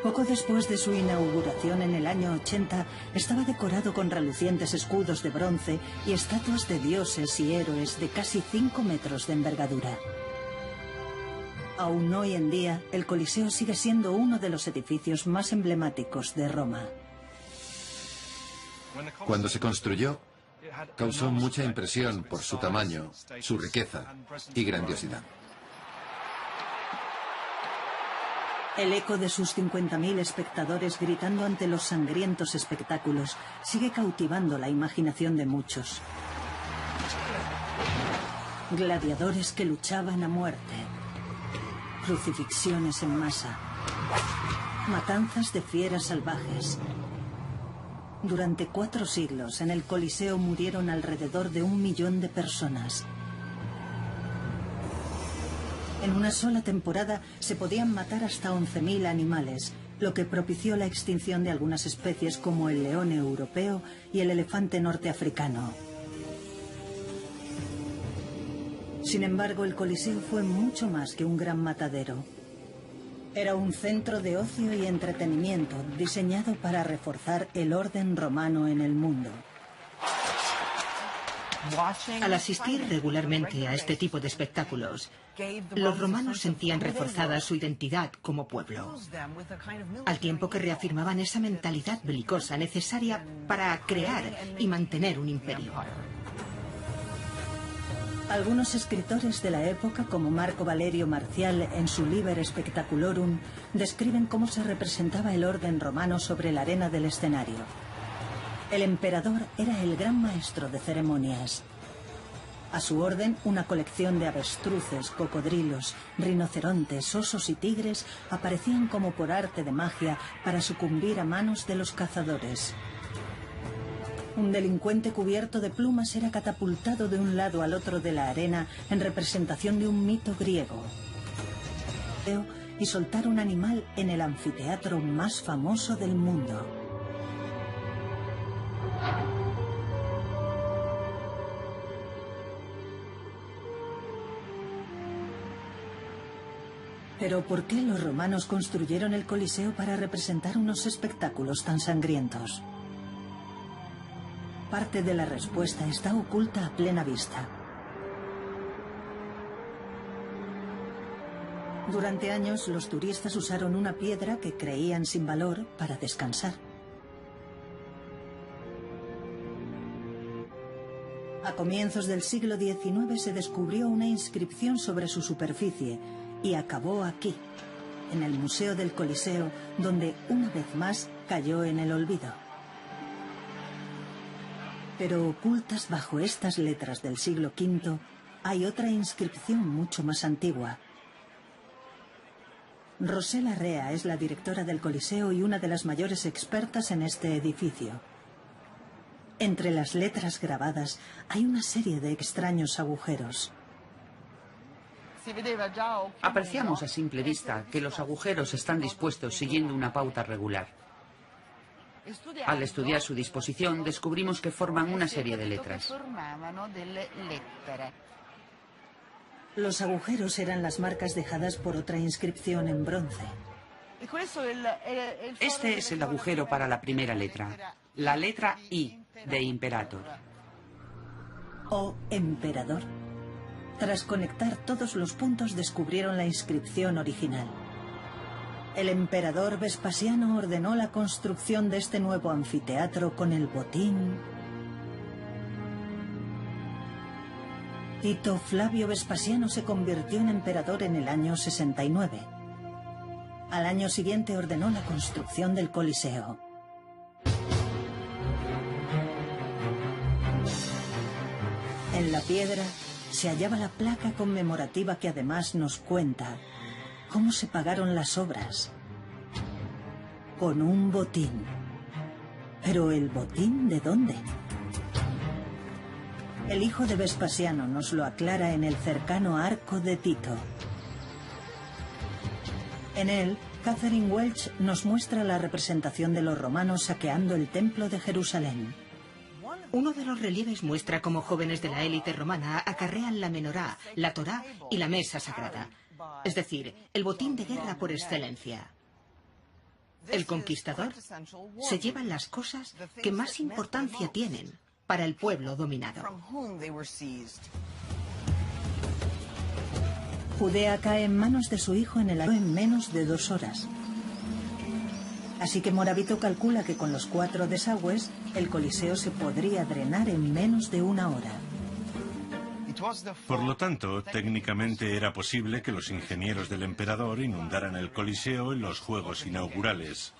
Poco después de su inauguración en el año 80, estaba decorado con relucientes escudos de bronce y estatuas de dioses y héroes de casi 5 metros de envergadura. Aún hoy en día, el Coliseo sigue siendo uno de los edificios más emblemáticos de Roma. Cuando se construyó, causó mucha impresión por su tamaño, su riqueza y grandiosidad. El eco de sus 50.000 espectadores gritando ante los sangrientos espectáculos sigue cautivando la imaginación de muchos. Gladiadores que luchaban a muerte, crucifixiones en masa, matanzas de fieras salvajes. Durante 4 siglos en el Coliseo murieron alrededor de 1 millón de personas. En una sola temporada se podían matar hasta 11.000 animales, lo que propició la extinción de algunas especies como el león europeo y el elefante norteafricano. Sin embargo, el Coliseo fue mucho más que un gran matadero. Era un centro de ocio y entretenimiento diseñado para reforzar el orden romano en el mundo. Al asistir regularmente a este tipo de espectáculos, los romanos sentían reforzada su identidad como pueblo, al tiempo que reafirmaban esa mentalidad belicosa necesaria para crear y mantener un imperio. Algunos escritores de la época, como Marco Valerio Marcial en su Liber Spectaculorum, describen cómo se representaba el orden romano sobre la arena del escenario. El emperador era el gran maestro de ceremonias. A su orden, una colección de avestruces, cocodrilos, rinocerontes, osos y tigres aparecían como por arte de magia para sucumbir a manos de los cazadores. Un delincuente cubierto de plumas era catapultado de un lado al otro de la arena en representación de un mito griego. Y soltar un animal en el anfiteatro más famoso del mundo. Pero ¿por qué los romanos construyeron el Coliseo para representar unos espectáculos tan sangrientos? Parte de la respuesta está oculta a plena vista. Durante años, los turistas usaron una piedra que creían sin valor para descansar. A comienzos del siglo XIX se descubrió una inscripción sobre su superficie y acabó aquí, en el Museo del Coliseo, donde una vez más cayó en el olvido. Pero ocultas bajo estas letras del siglo V hay otra inscripción mucho más antigua. Rosella Rea es la directora del Coliseo y una de las mayores expertas en este edificio. Entre las letras grabadas hay una serie de extraños agujeros. Apreciamos a simple vista que los agujeros están dispuestos siguiendo una pauta regular. Al estudiar su disposición, descubrimos que forman una serie de letras. Los agujeros eran las marcas dejadas por otra inscripción en bronce. Este es el agujero para la primera letra, la letra I de Imperator. O emperador. Tras conectar todos los puntos descubrieron la inscripción original. El emperador Vespasiano ordenó la construcción de este nuevo anfiteatro con el botín. Tito Flavio Vespasiano se convirtió en emperador en el año 69. Al año siguiente ordenó la construcción del Coliseo. En la piedra se hallaba la placa conmemorativa que además nos cuenta cómo se pagaron las obras. Con un botín. ¿Pero el botín de dónde? El hijo de Vespasiano nos lo aclara en el cercano Arco de Tito. En él, Catherine Welch nos muestra la representación de los romanos saqueando el templo de Jerusalén. Uno de los relieves muestra cómo jóvenes de la élite romana acarrean la menorá, la Torá y la mesa sagrada. Es decir, el botín de guerra por excelencia. El conquistador se lleva las cosas que más importancia tienen para el pueblo dominado. Judea cae en manos de su hijo en menos de 2 horas. Así que Moravito calcula que con los 4 desagües, el Coliseo se podría drenar en menos de 1 hora. Por lo tanto, técnicamente era posible que los ingenieros del emperador inundaran el Coliseo en los Juegos inaugurales.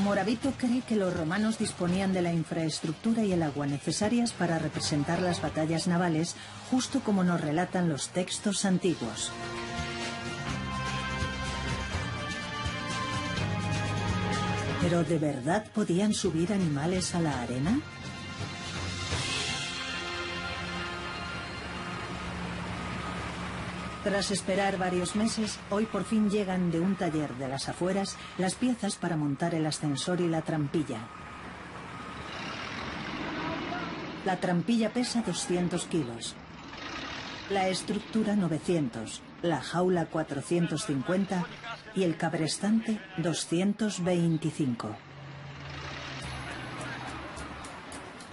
Moravito cree que los romanos disponían de la infraestructura y el agua necesarias para representar las batallas navales, justo como nos relatan los textos antiguos. ¿Pero de verdad podían subir animales a la arena? Tras esperar varios meses, hoy por fin llegan de un taller de las afueras las piezas para montar el ascensor y la trampilla. La trampilla pesa 200 kilos, la estructura 900, la jaula 450 y el cabrestante 225.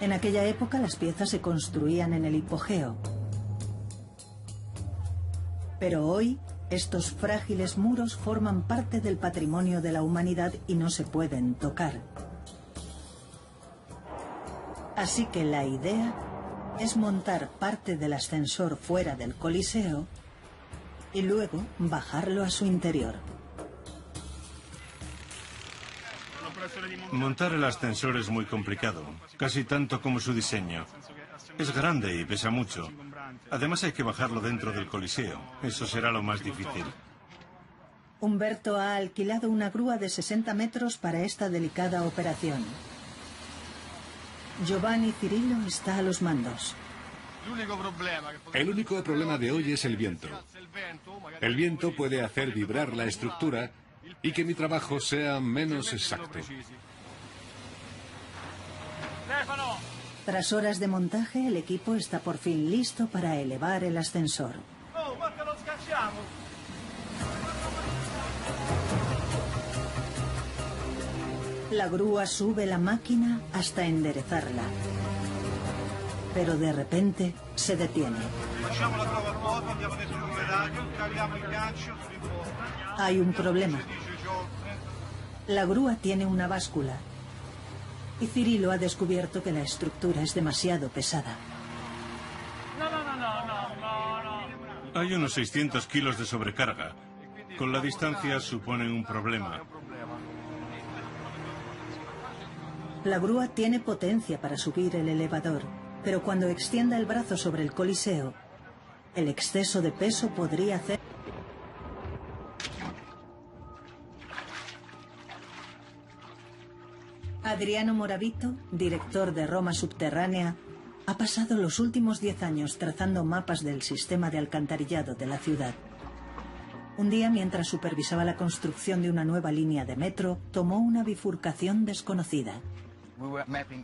En aquella época las piezas se construían en el hipogeo. Pero hoy, estos frágiles muros forman parte del patrimonio de la humanidad y no se pueden tocar. Así que la idea es montar parte del ascensor fuera del Coliseo y luego bajarlo a su interior. Montar el ascensor es muy complicado, casi tanto como su diseño. Es grande y pesa mucho. Además hay que bajarlo dentro del Coliseo. Eso será lo más difícil. Humberto ha alquilado una grúa de 60 metros para esta delicada operación. Giovanni Cirillo está a los mandos. El único problema de hoy es el viento. El viento puede hacer vibrar la estructura y que mi trabajo sea menos exacto. Tras horas de montaje, el equipo está por fin listo para elevar el ascensor. La grúa sube la máquina hasta enderezarla. Pero de repente se detiene. Hay un problema. La grúa tiene una báscula. Y Cirillo ha descubierto que la estructura es demasiado pesada. Hay unos 600 kilos de sobrecarga. Con la distancia supone un problema. La grúa tiene potencia para subir el elevador, pero cuando extienda el brazo sobre el Coliseo, el exceso de peso podría hacer... Adriano Moravito, director de Roma Subterránea, ha pasado los últimos 10 años trazando mapas del sistema de alcantarillado de la ciudad. Un día, mientras supervisaba la construcción de una nueva línea de metro, tomó una bifurcación desconocida.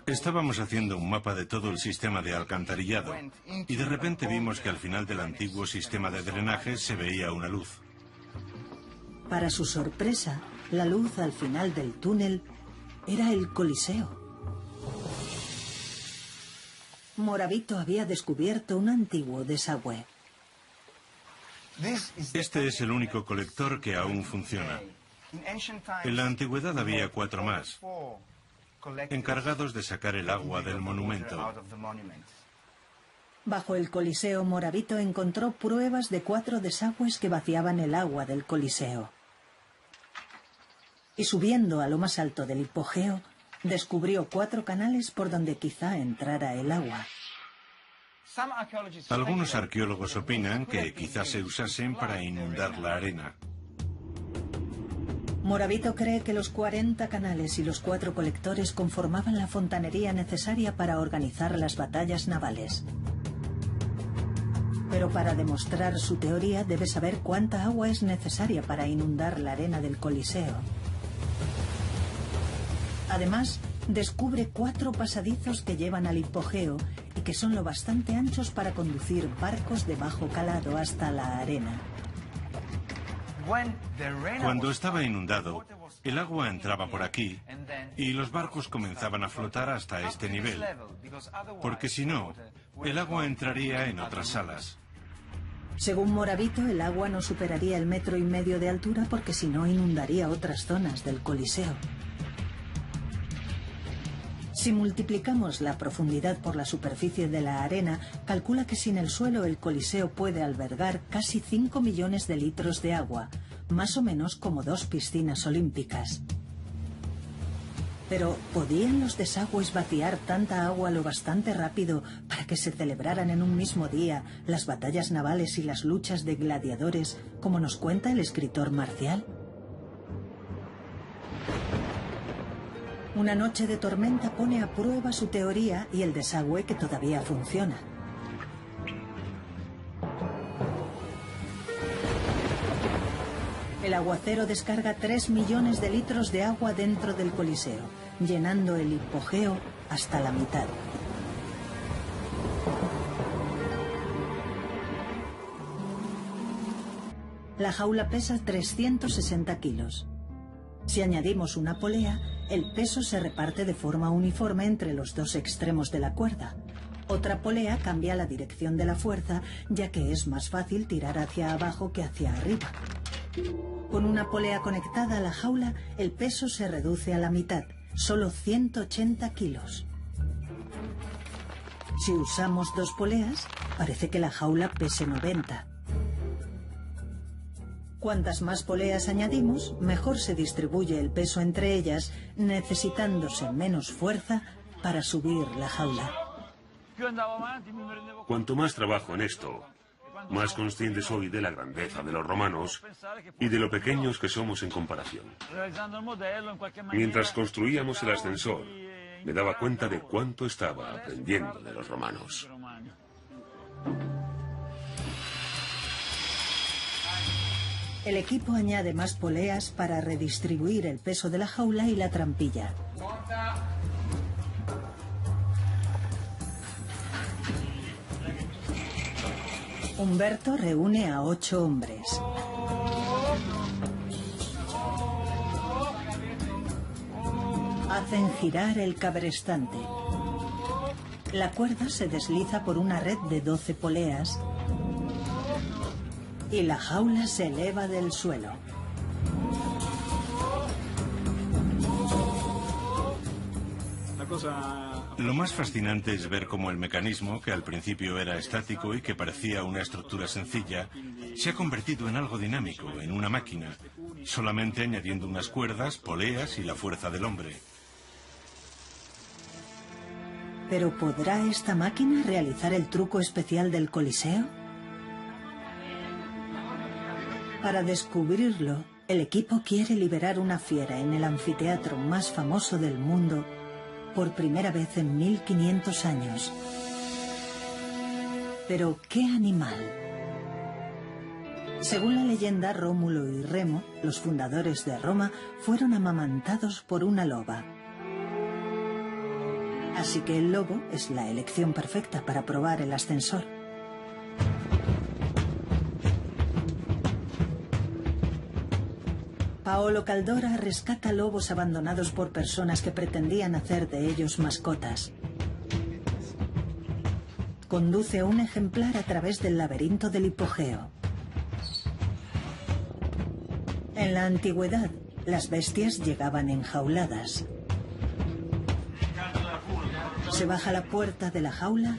Estábamos haciendo un mapa de todo el sistema de alcantarillado y de repente vimos que al final del antiguo sistema de drenaje se veía una luz. Para su sorpresa, la luz al final del túnel era el Coliseo. Moravito había descubierto un antiguo desagüe. Este es el único colector que aún funciona. En la antigüedad había 4 más, encargados de sacar el agua del monumento. Bajo el Coliseo, Moravito encontró pruebas de 4 desagües que vaciaban el agua del Coliseo. Y subiendo a lo más alto del hipogeo, descubrió 4 canales por donde quizá entrara el agua. Algunos arqueólogos opinan que quizás se usasen para inundar la arena. Moravito cree que los 40 canales y los 4 colectores conformaban la fontanería necesaria para organizar las batallas navales. Pero para demostrar su teoría debe saber cuánta agua es necesaria para inundar la arena del Coliseo. Además, descubre 4 pasadizos que llevan al hipogeo y que son lo bastante anchos para conducir barcos de bajo calado hasta la arena. Cuando estaba inundado, el agua entraba por aquí y los barcos comenzaban a flotar hasta este nivel, porque si no, el agua entraría en otras salas. Según Moravito, el agua no superaría el 1,5 metros de altura porque si no inundaría otras zonas del Coliseo. Si multiplicamos la profundidad por la superficie de la arena, calcula que sin el suelo el Coliseo puede albergar casi 5 millones de litros de agua, más o menos como 2 piscinas olímpicas. Pero, ¿podían los desagües vaciar tanta agua lo bastante rápido para que se celebraran en un mismo día las batallas navales y las luchas de gladiadores, como nos cuenta el escritor Marcial? Una noche de tormenta pone a prueba su teoría y el desagüe que todavía funciona. El aguacero descarga 3 millones de litros de agua dentro del Coliseo, llenando el hipogeo hasta la mitad. La jaula pesa 360 kilos. Si añadimos una polea, el peso se reparte de forma uniforme entre los 2 extremos de la cuerda. Otra polea cambia la dirección de la fuerza, ya que es más fácil tirar hacia abajo que hacia arriba. Con una polea conectada a la jaula, el peso se reduce a la mitad, solo 180 kilos. Si usamos 2 poleas, parece que la jaula pese 90. Cuantas más poleas añadimos, mejor se distribuye el peso entre ellas, necesitándose menos fuerza para subir la jaula. Cuanto más trabajo en esto, más consciente soy de la grandeza de los romanos y de lo pequeños que somos en comparación. Mientras construíamos el ascensor, me daba cuenta de cuánto estaba aprendiendo de los romanos. El equipo añade más poleas para redistribuir el peso de la jaula y la trampilla. Humberto reúne a 8 hombres. Hacen girar el cabrestante. La cuerda se desliza por una red de 12 poleas y la jaula se eleva del suelo. Lo más fascinante es ver cómo el mecanismo, que al principio era estático y que parecía una estructura sencilla, se ha convertido en algo dinámico, en una máquina, solamente añadiendo unas cuerdas, poleas y la fuerza del hombre. ¿Pero podrá esta máquina realizar el truco especial del Coliseo? Para descubrirlo, el equipo quiere liberar una fiera en el anfiteatro más famoso del mundo por primera vez en 1500 años. Pero, ¿qué animal? Según la leyenda, Rómulo y Remo, los fundadores de Roma, fueron amamantados por una loba. Así que el lobo es la elección perfecta para probar el ascensor. Paolo Caldora rescata lobos abandonados por personas que pretendían hacer de ellos mascotas. Conduce a un ejemplar a través del laberinto del hipogeo. En la antigüedad, las bestias llegaban enjauladas. Se baja la puerta de la jaula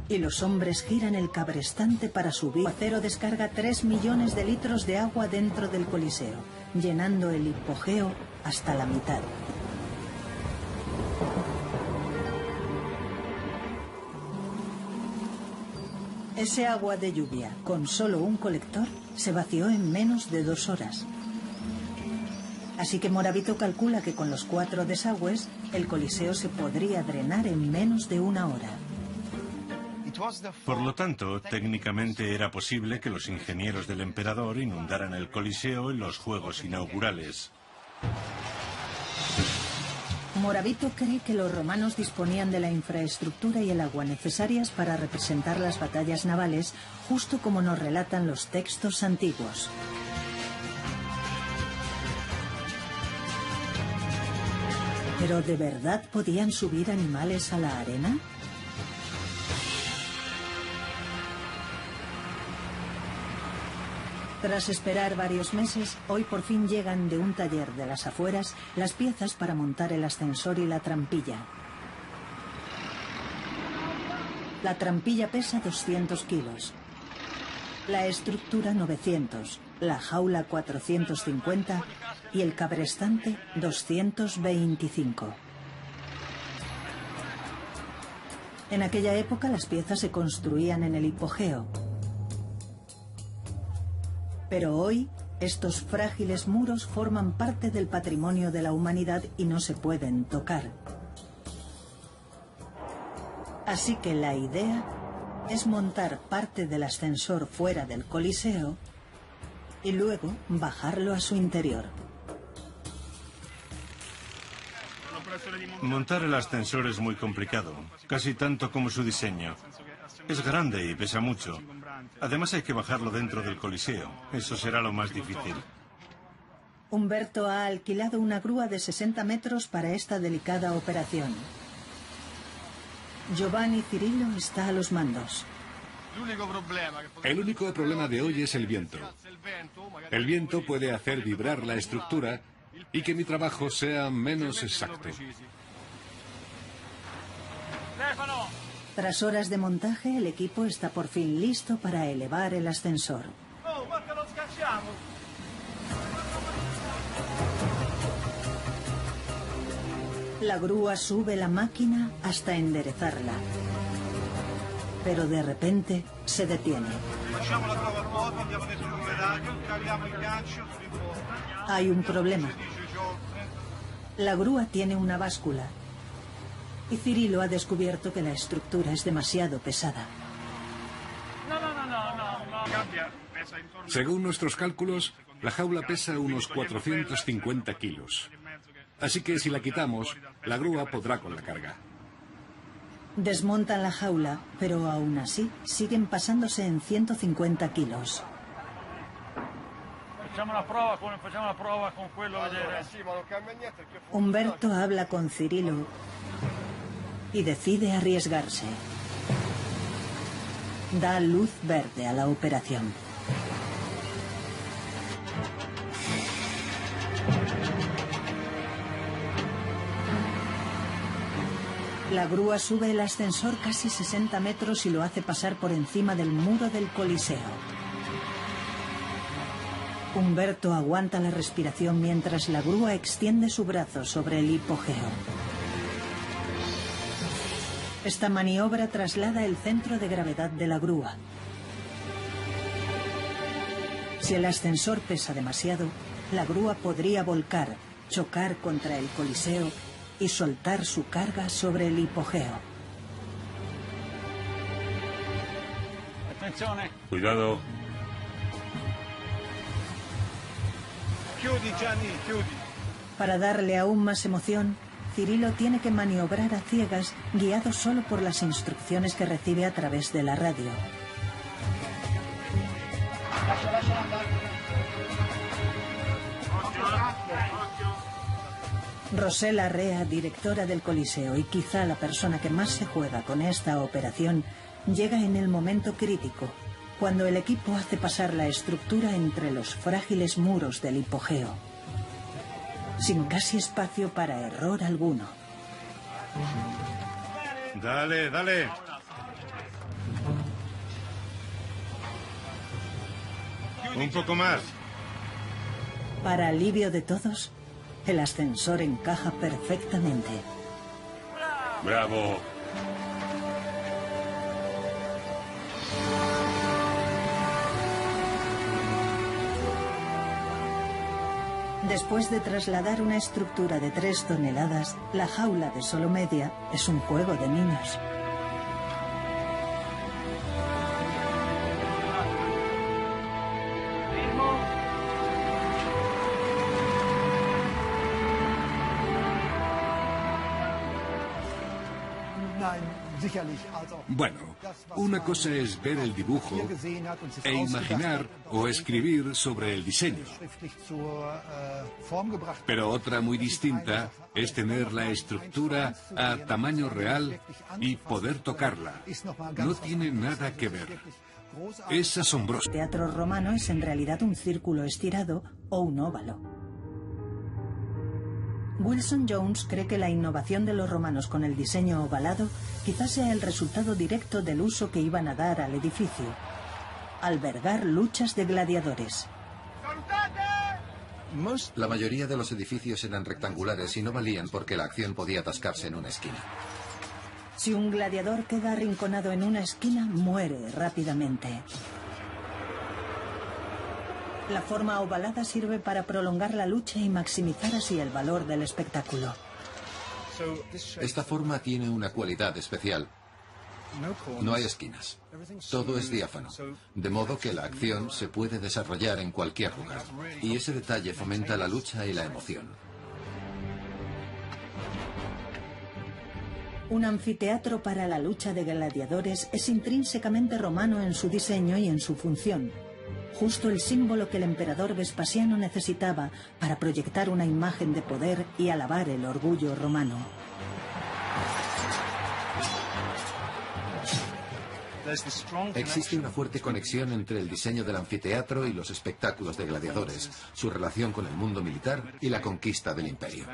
y los hombres giran el cabrestante para subir. El acero descarga 3 millones de litros de agua dentro del Coliseo, llenando el hipogeo hasta la mitad. Ese agua de lluvia, con solo un colector, se vació en menos de 2 horas. Así que Moravito calcula que con los 4 desagües, el Coliseo se podría drenar en menos de 1 hora. Por lo tanto, técnicamente era posible que los ingenieros del emperador inundaran el Coliseo en los Juegos inaugurales. Moravito cree que los romanos disponían de la infraestructura y el agua necesarias para representar las batallas navales, justo como nos relatan los textos antiguos. ¿Pero de verdad podían subir animales a la arena? Tras esperar varios meses, hoy por fin llegan de un taller de las afueras las piezas para montar el ascensor y la trampilla. La trampilla pesa 200 kilos, la estructura 900, la jaula 450 y el cabrestante 225. En aquella época las piezas se construían en el hipogeo. Pero hoy, estos frágiles muros forman parte del patrimonio de la humanidad y no se pueden tocar. Así que la idea es montar parte del ascensor fuera del Coliseo y luego bajarlo a su interior. Montar el ascensor es muy complicado, casi tanto como su diseño. Es grande y pesa mucho. Además hay que bajarlo dentro del Coliseo. Eso será lo más difícil. Humberto ha alquilado una grúa de 60 metros para esta delicada operación. Giovanni Cirillo está a los mandos. El único problema de hoy es el viento. El viento puede hacer vibrar la estructura y que mi trabajo sea menos exacto. Tras horas de montaje, el equipo está por fin listo para elevar el ascensor. La grúa sube la máquina hasta enderezarla. Pero de repente se detiene. Hay un problema. La grúa tiene una báscula y Cirilo ha descubierto que la estructura es demasiado pesada. Según nuestros cálculos, la jaula pesa unos 450 kilos. Así que si la quitamos, la grúa podrá con la carga. Desmontan la jaula, pero aún así siguen pasándose en 150 kilos. Umberto habla con Cirilo y decide arriesgarse. Da luz verde a la operación. La grúa sube el ascensor casi 60 metros y lo hace pasar por encima del muro del Coliseo. Umberto aguanta la respiración mientras la grúa extiende su brazo sobre el hipogeo. Esta maniobra traslada el centro de gravedad de la grúa. Si el ascensor pesa demasiado, la grúa podría volcar, chocar contra el Coliseo y soltar su carga sobre el hipogeo. Cuidado. Para darle aún más emoción, Cirilo tiene que maniobrar a ciegas, guiado solo por las instrucciones que recibe a través de la radio. Rosella Rea, directora del Coliseo y quizá la persona que más se juega con esta operación, llega en el momento crítico, cuando el equipo hace pasar la estructura entre los frágiles muros del hipogeo, sin casi espacio para error alguno. Dale, dale. Un poco más. Para alivio de todos, el ascensor encaja perfectamente. ¡Bravo! Después de trasladar una estructura de 3 toneladas, la jaula de solo media es un juego de niños. Bueno, una cosa es ver el dibujo e imaginar o escribir sobre el diseño. Pero otra muy distinta es tener la estructura a tamaño real y poder tocarla. No tiene nada que ver. Es asombroso. El teatro romano es en realidad un círculo estirado o un óvalo. Wilson Jones cree que la innovación de los romanos con el diseño ovalado quizás sea el resultado directo del uso que iban a dar al edificio: albergar luchas de gladiadores. La mayoría de los edificios eran rectangulares y no valían porque la acción podía atascarse en una esquina. Si un gladiador queda arrinconado en una esquina, muere rápidamente. La forma ovalada sirve para prolongar la lucha y maximizar así el valor del espectáculo. Esta forma tiene una cualidad especial. No hay esquinas. Todo es diáfano, de modo que la acción se puede desarrollar en cualquier lugar. Y ese detalle fomenta la lucha y la emoción. Un anfiteatro para la lucha de gladiadores es intrínsecamente romano en su diseño y en su función. Justo el símbolo que el emperador Vespasiano necesitaba para proyectar una imagen de poder y alabar el orgullo romano. Existe una fuerte conexión entre el diseño del anfiteatro y los espectáculos de gladiadores, su relación con el mundo militar y la conquista del imperio.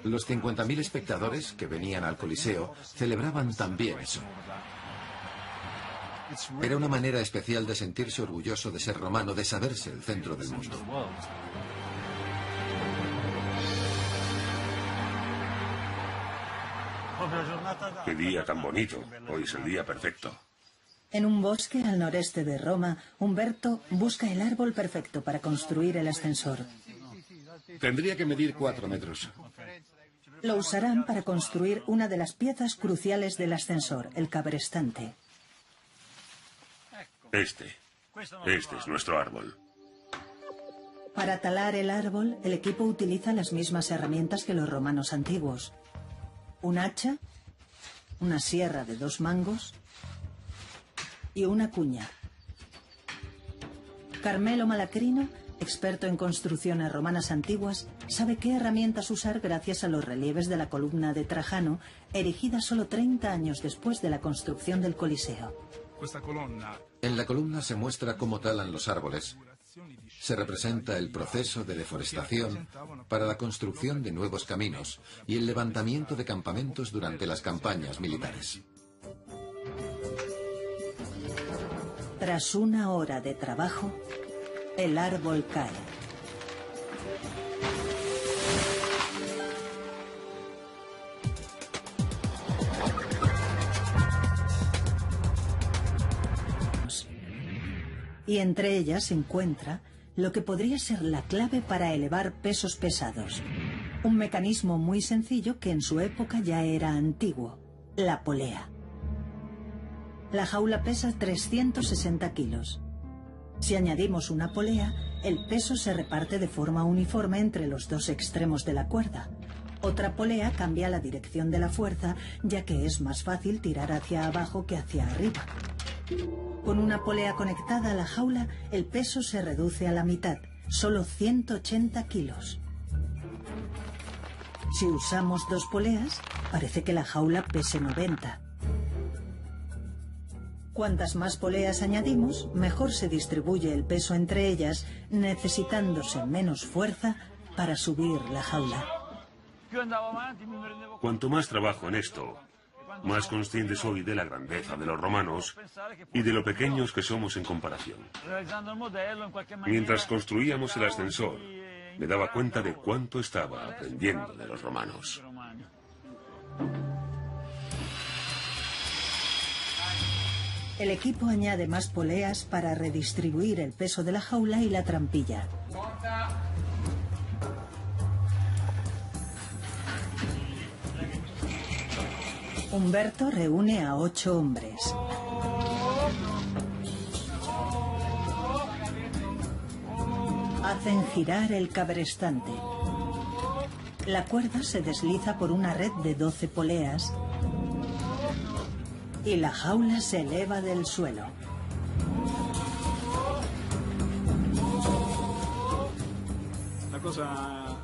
Los 50.000 espectadores que venían al Coliseo celebraban también eso. Era una manera especial de sentirse orgulloso de ser romano, de saberse el centro del mundo. ¡Qué día tan bonito! Hoy es el día perfecto. En un bosque al noreste de Roma, Umberto busca el árbol perfecto para construir el ascensor. Tendría que medir 4 metros. Lo usarán para construir una de las piezas cruciales del ascensor, el cabrestante. Este es nuestro árbol. Para talar el árbol, el equipo utiliza las mismas herramientas que los romanos antiguos. Un hacha, una sierra de 2 mangos y una cuña. Carmelo Malacrino, experto en construcciones romanas antiguas, sabe qué herramientas usar gracias a los relieves de la columna de Trajano, erigida solo 30 años después de la construcción del Coliseo. En la columna se muestra cómo talan los árboles. Se representa el proceso de deforestación para la construcción de nuevos caminos y el levantamiento de campamentos durante las campañas militares. Tras una hora de trabajo, el árbol cae. Y entre ellas se encuentra lo que podría ser la clave para elevar pesos pesados. Un mecanismo muy sencillo que en su época ya era antiguo: la polea. La jaula pesa 360 kilos. Si añadimos una polea, el peso se reparte de forma uniforme entre los 2 extremos de la cuerda. Otra polea cambia la dirección de la fuerza, ya que es más fácil tirar hacia abajo que hacia arriba. Con una polea conectada a la jaula, el peso se reduce a la mitad, solo 180 kilos. Si usamos 2 poleas, parece que la jaula pese 90. Cuantas más poleas añadimos, mejor se distribuye el peso entre ellas, necesitándose menos fuerza para subir la jaula. Cuanto más trabajo en esto, más consciente soy de la grandeza de los romanos y de lo pequeños que somos en comparación. Mientras construíamos el ascensor, me daba cuenta de cuánto estaba aprendiendo de los romanos. El equipo añade más poleas para redistribuir el peso de la jaula y la trampilla. Humberto reúne a 8 hombres. Hacen girar el cabrestante. La cuerda se desliza por una red de 12 poleas y la jaula se eleva del suelo.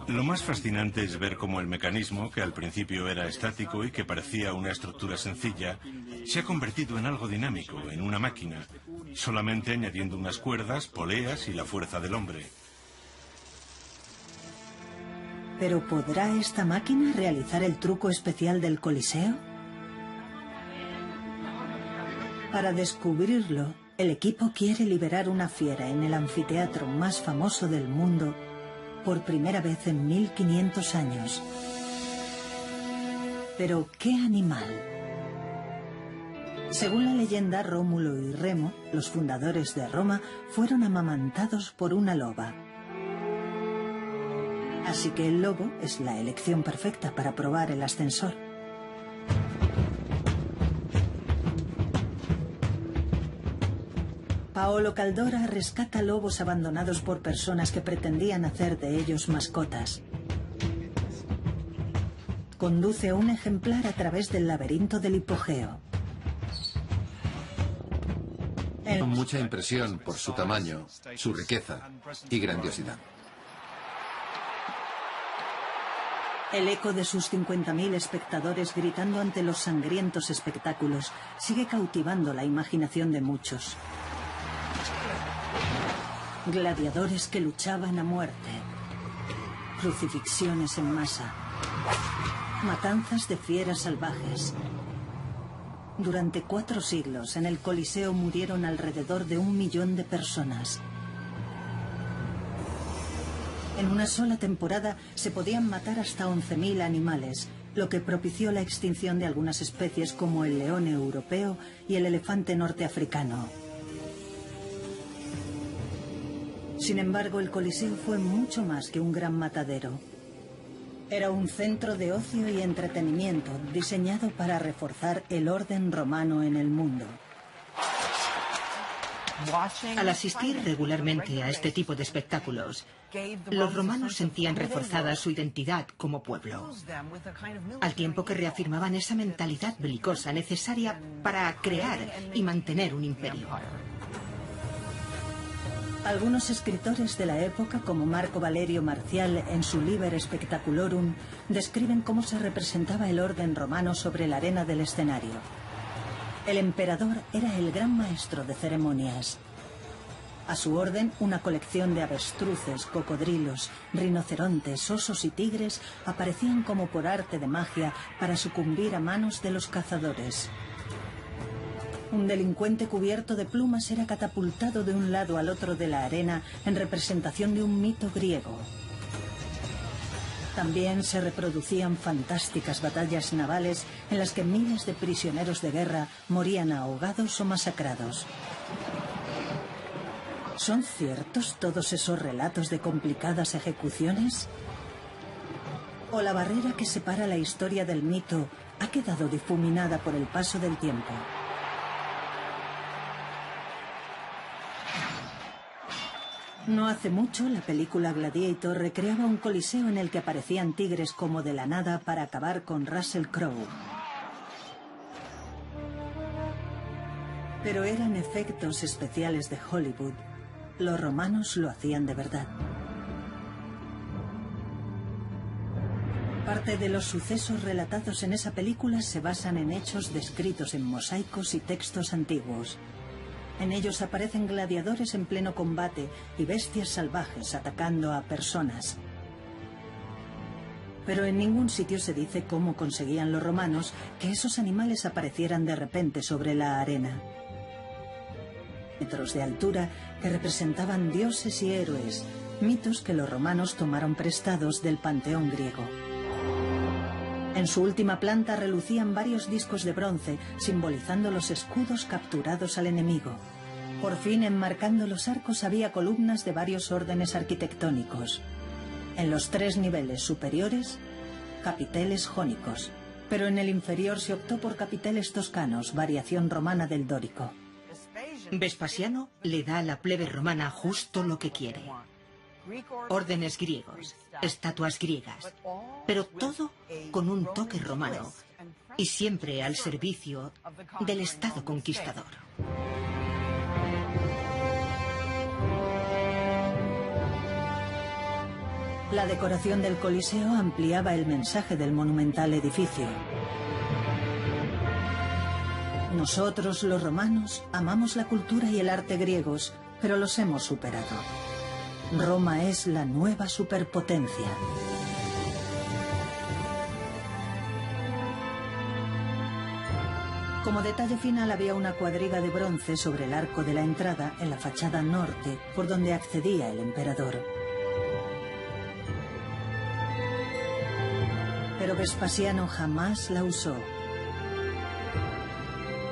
Lo más fascinante es ver cómo el mecanismo, que al principio era estático y que parecía una estructura sencilla, se ha convertido en algo dinámico, en una máquina, solamente añadiendo unas cuerdas, poleas y la fuerza del hombre. ¿Pero podrá esta máquina realizar el truco especial del Coliseo? Para descubrirlo, el equipo quiere liberar una fiera en el anfiteatro más famoso del mundo por primera vez en 1500 años. ¿Pero qué animal? Según la leyenda, Rómulo y Remo, los fundadores de Roma, fueron amamantados por una loba. Así que el lobo es la elección perfecta para probar el ascensor. Paolo Caldora rescata lobos abandonados por personas que pretendían hacer de ellos mascotas. Conduce un ejemplar a través del laberinto del hipogeo. Con mucha impresión por su tamaño, su riqueza y grandiosidad. El eco de sus 50.000 espectadores gritando ante los sangrientos espectáculos sigue cautivando la imaginación de muchos. Gladiadores que luchaban a muerte. Crucifixiones en masa. Matanzas de fieras salvajes. Durante 4 siglos en el Coliseo murieron alrededor de 1 millón de personas. En una sola temporada se podían matar hasta 11.000 animales, lo que propició la extinción de algunas especies como el león europeo y el elefante norteafricano. Sin embargo, el Coliseo fue mucho más que un gran matadero. Era un centro de ocio y entretenimiento diseñado para reforzar el orden romano en el mundo. Al asistir regularmente a este tipo de espectáculos, los romanos sentían reforzada su identidad como pueblo, al tiempo que reafirmaban esa mentalidad belicosa necesaria para crear y mantener un imperio. Algunos escritores de la época, como Marco Valerio Marcial en su Liber Spectaculorum, describen cómo se representaba el orden romano sobre la arena del escenario. El emperador era el gran maestro de ceremonias. A su orden, una colección de avestruces, cocodrilos, rinocerontes, osos y tigres aparecían como por arte de magia para sucumbir a manos de los cazadores. Un delincuente cubierto de plumas era catapultado de un lado al otro de la arena en representación de un mito griego. También se reproducían fantásticas batallas navales en las que miles de prisioneros de guerra morían ahogados o masacrados. ¿Son ciertos todos esos relatos de complicadas ejecuciones? ¿O la barrera que separa la historia del mito ha quedado difuminada por el paso del tiempo? No hace mucho, la película Gladiator recreaba un coliseo en el que aparecían tigres como de la nada para acabar con Russell Crowe. Pero eran efectos especiales de Hollywood. Los romanos lo hacían de verdad. Parte de los sucesos relatados en esa película se basan en hechos descritos en mosaicos y textos antiguos. En ellos aparecen gladiadores en pleno combate y bestias salvajes atacando a personas. Pero en ningún sitio se dice cómo conseguían los romanos que esos animales aparecieran de repente sobre la arena. Metros de altura que representaban dioses y héroes, mitos que los romanos tomaron prestados del panteón griego. En su última planta relucían varios discos de bronce, simbolizando los escudos capturados al enemigo. Por fin, enmarcando los arcos había columnas de varios órdenes arquitectónicos. En los 3 niveles superiores, capiteles jónicos, pero en el inferior se optó por capiteles toscanos, variación romana del dórico. Vespasiano le da a la plebe romana justo lo que quiere. Órdenes griegos, estatuas griegas, pero todo con un toque romano y siempre al servicio del Estado conquistador. La decoración del Coliseo ampliaba el mensaje del monumental edificio. Nosotros, los romanos, amamos la cultura y el arte griegos, pero los hemos superado. Roma es la nueva superpotencia. Como detalle final había una cuadriga de bronce sobre el arco de la entrada en la fachada norte, por donde accedía el emperador. Pero Vespasiano jamás la usó.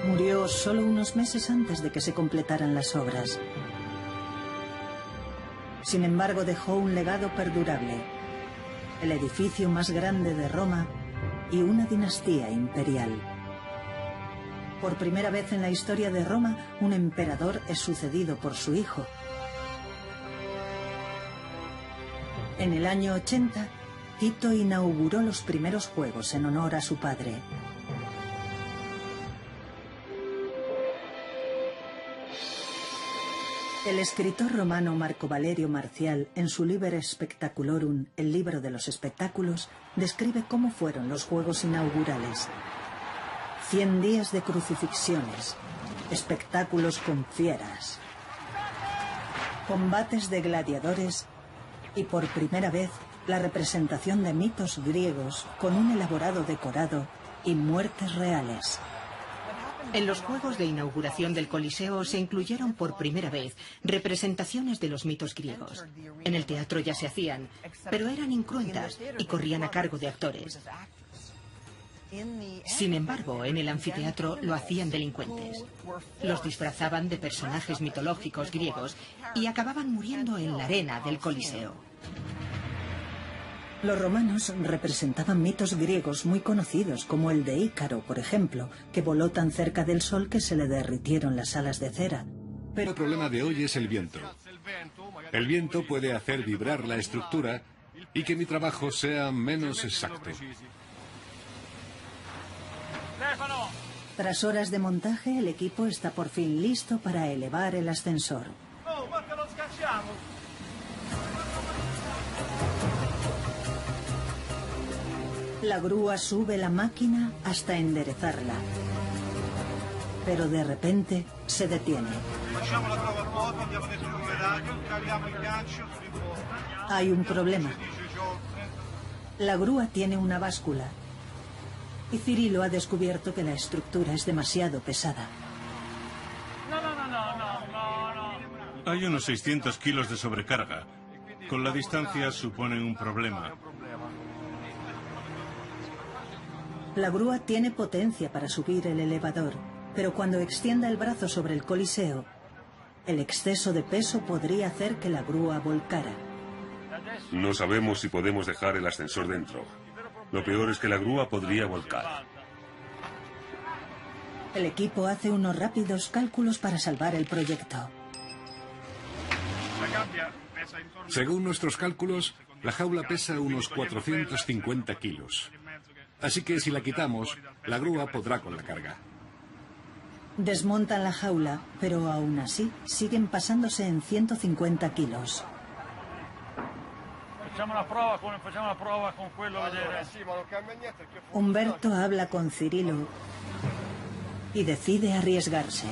Murió solo unos meses antes de que se completaran las obras. Sin embargo, dejó un legado perdurable, el edificio más grande de Roma y una dinastía imperial. Por primera vez en la historia de Roma, un emperador es sucedido por su hijo. En el año 80, Tito inauguró los primeros juegos en honor a su padre. El escritor romano Marco Valerio Marcial, en su Liber Spectaculorum, el libro de los espectáculos, describe cómo fueron los juegos inaugurales. 100 días de crucifixiones, espectáculos con fieras, combates de gladiadores y, por primera vez, la representación de mitos griegos con un elaborado decorado y muertes reales. En los juegos de inauguración del Coliseo se incluyeron por primera vez representaciones de los mitos griegos. En el teatro ya se hacían, pero eran incruentas y corrían a cargo de actores. Sin embargo, en el anfiteatro lo hacían delincuentes. Los disfrazaban de personajes mitológicos griegos y acababan muriendo en la arena del Coliseo. Los romanos representaban mitos griegos muy conocidos, como el de Ícaro, por ejemplo, que voló tan cerca del sol que se le derritieron las alas de cera. Pero el problema de hoy es el viento. El viento puede hacer vibrar la estructura y que mi trabajo sea menos exacto. Tras horas de montaje, el equipo está por fin listo para elevar el ascensor. La grúa sube la máquina hasta enderezarla. Pero de repente se detiene. Hay un problema. La grúa tiene una báscula. Y Cirilo ha descubierto que la estructura es demasiado pesada. Hay unos 600 kilos de sobrecarga. Con la distancia supone un problema. La grúa tiene potencia para subir el elevador, pero cuando extienda el brazo sobre el Coliseo, el exceso de peso podría hacer que la grúa volcara. No sabemos si podemos dejar el ascensor dentro. Lo peor es que la grúa podría volcar. El equipo hace unos rápidos cálculos para salvar el proyecto. Según nuestros cálculos, la jaula pesa unos 450 kilos. Así que si la quitamos, la grúa podrá con la carga. Desmontan la jaula, pero aún así siguen pasándose en 150 kilos. Umberto habla con Cirilo y decide arriesgarse.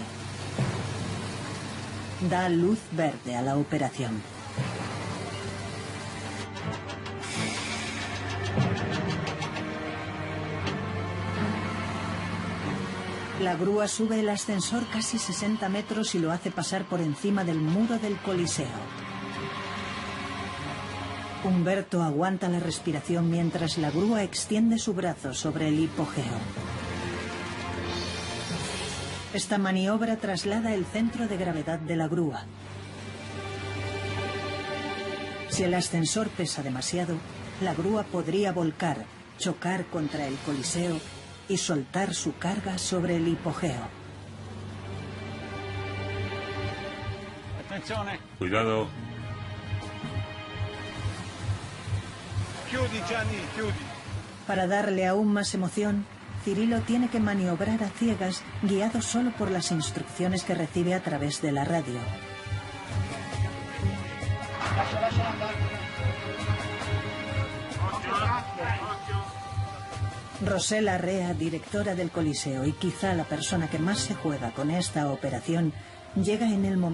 Da luz verde a la operación. La grúa sube el ascensor casi 60 metros y lo hace pasar por encima del muro del Coliseo. Umberto aguanta la respiración mientras la grúa extiende su brazo sobre el hipogeo. Esta maniobra traslada el centro de gravedad de la grúa. Si el ascensor pesa demasiado, la grúa podría volcar, chocar contra el Coliseo y soltar su carga sobre el hipogeo. Cuidado. Para darle aún más emoción, Cirilo tiene que maniobrar a ciegas, guiado solo por las instrucciones que recibe a través de la radio. Rosella Rea, directora del Coliseo y quizá la persona que más se juega con esta operación, llega en el momento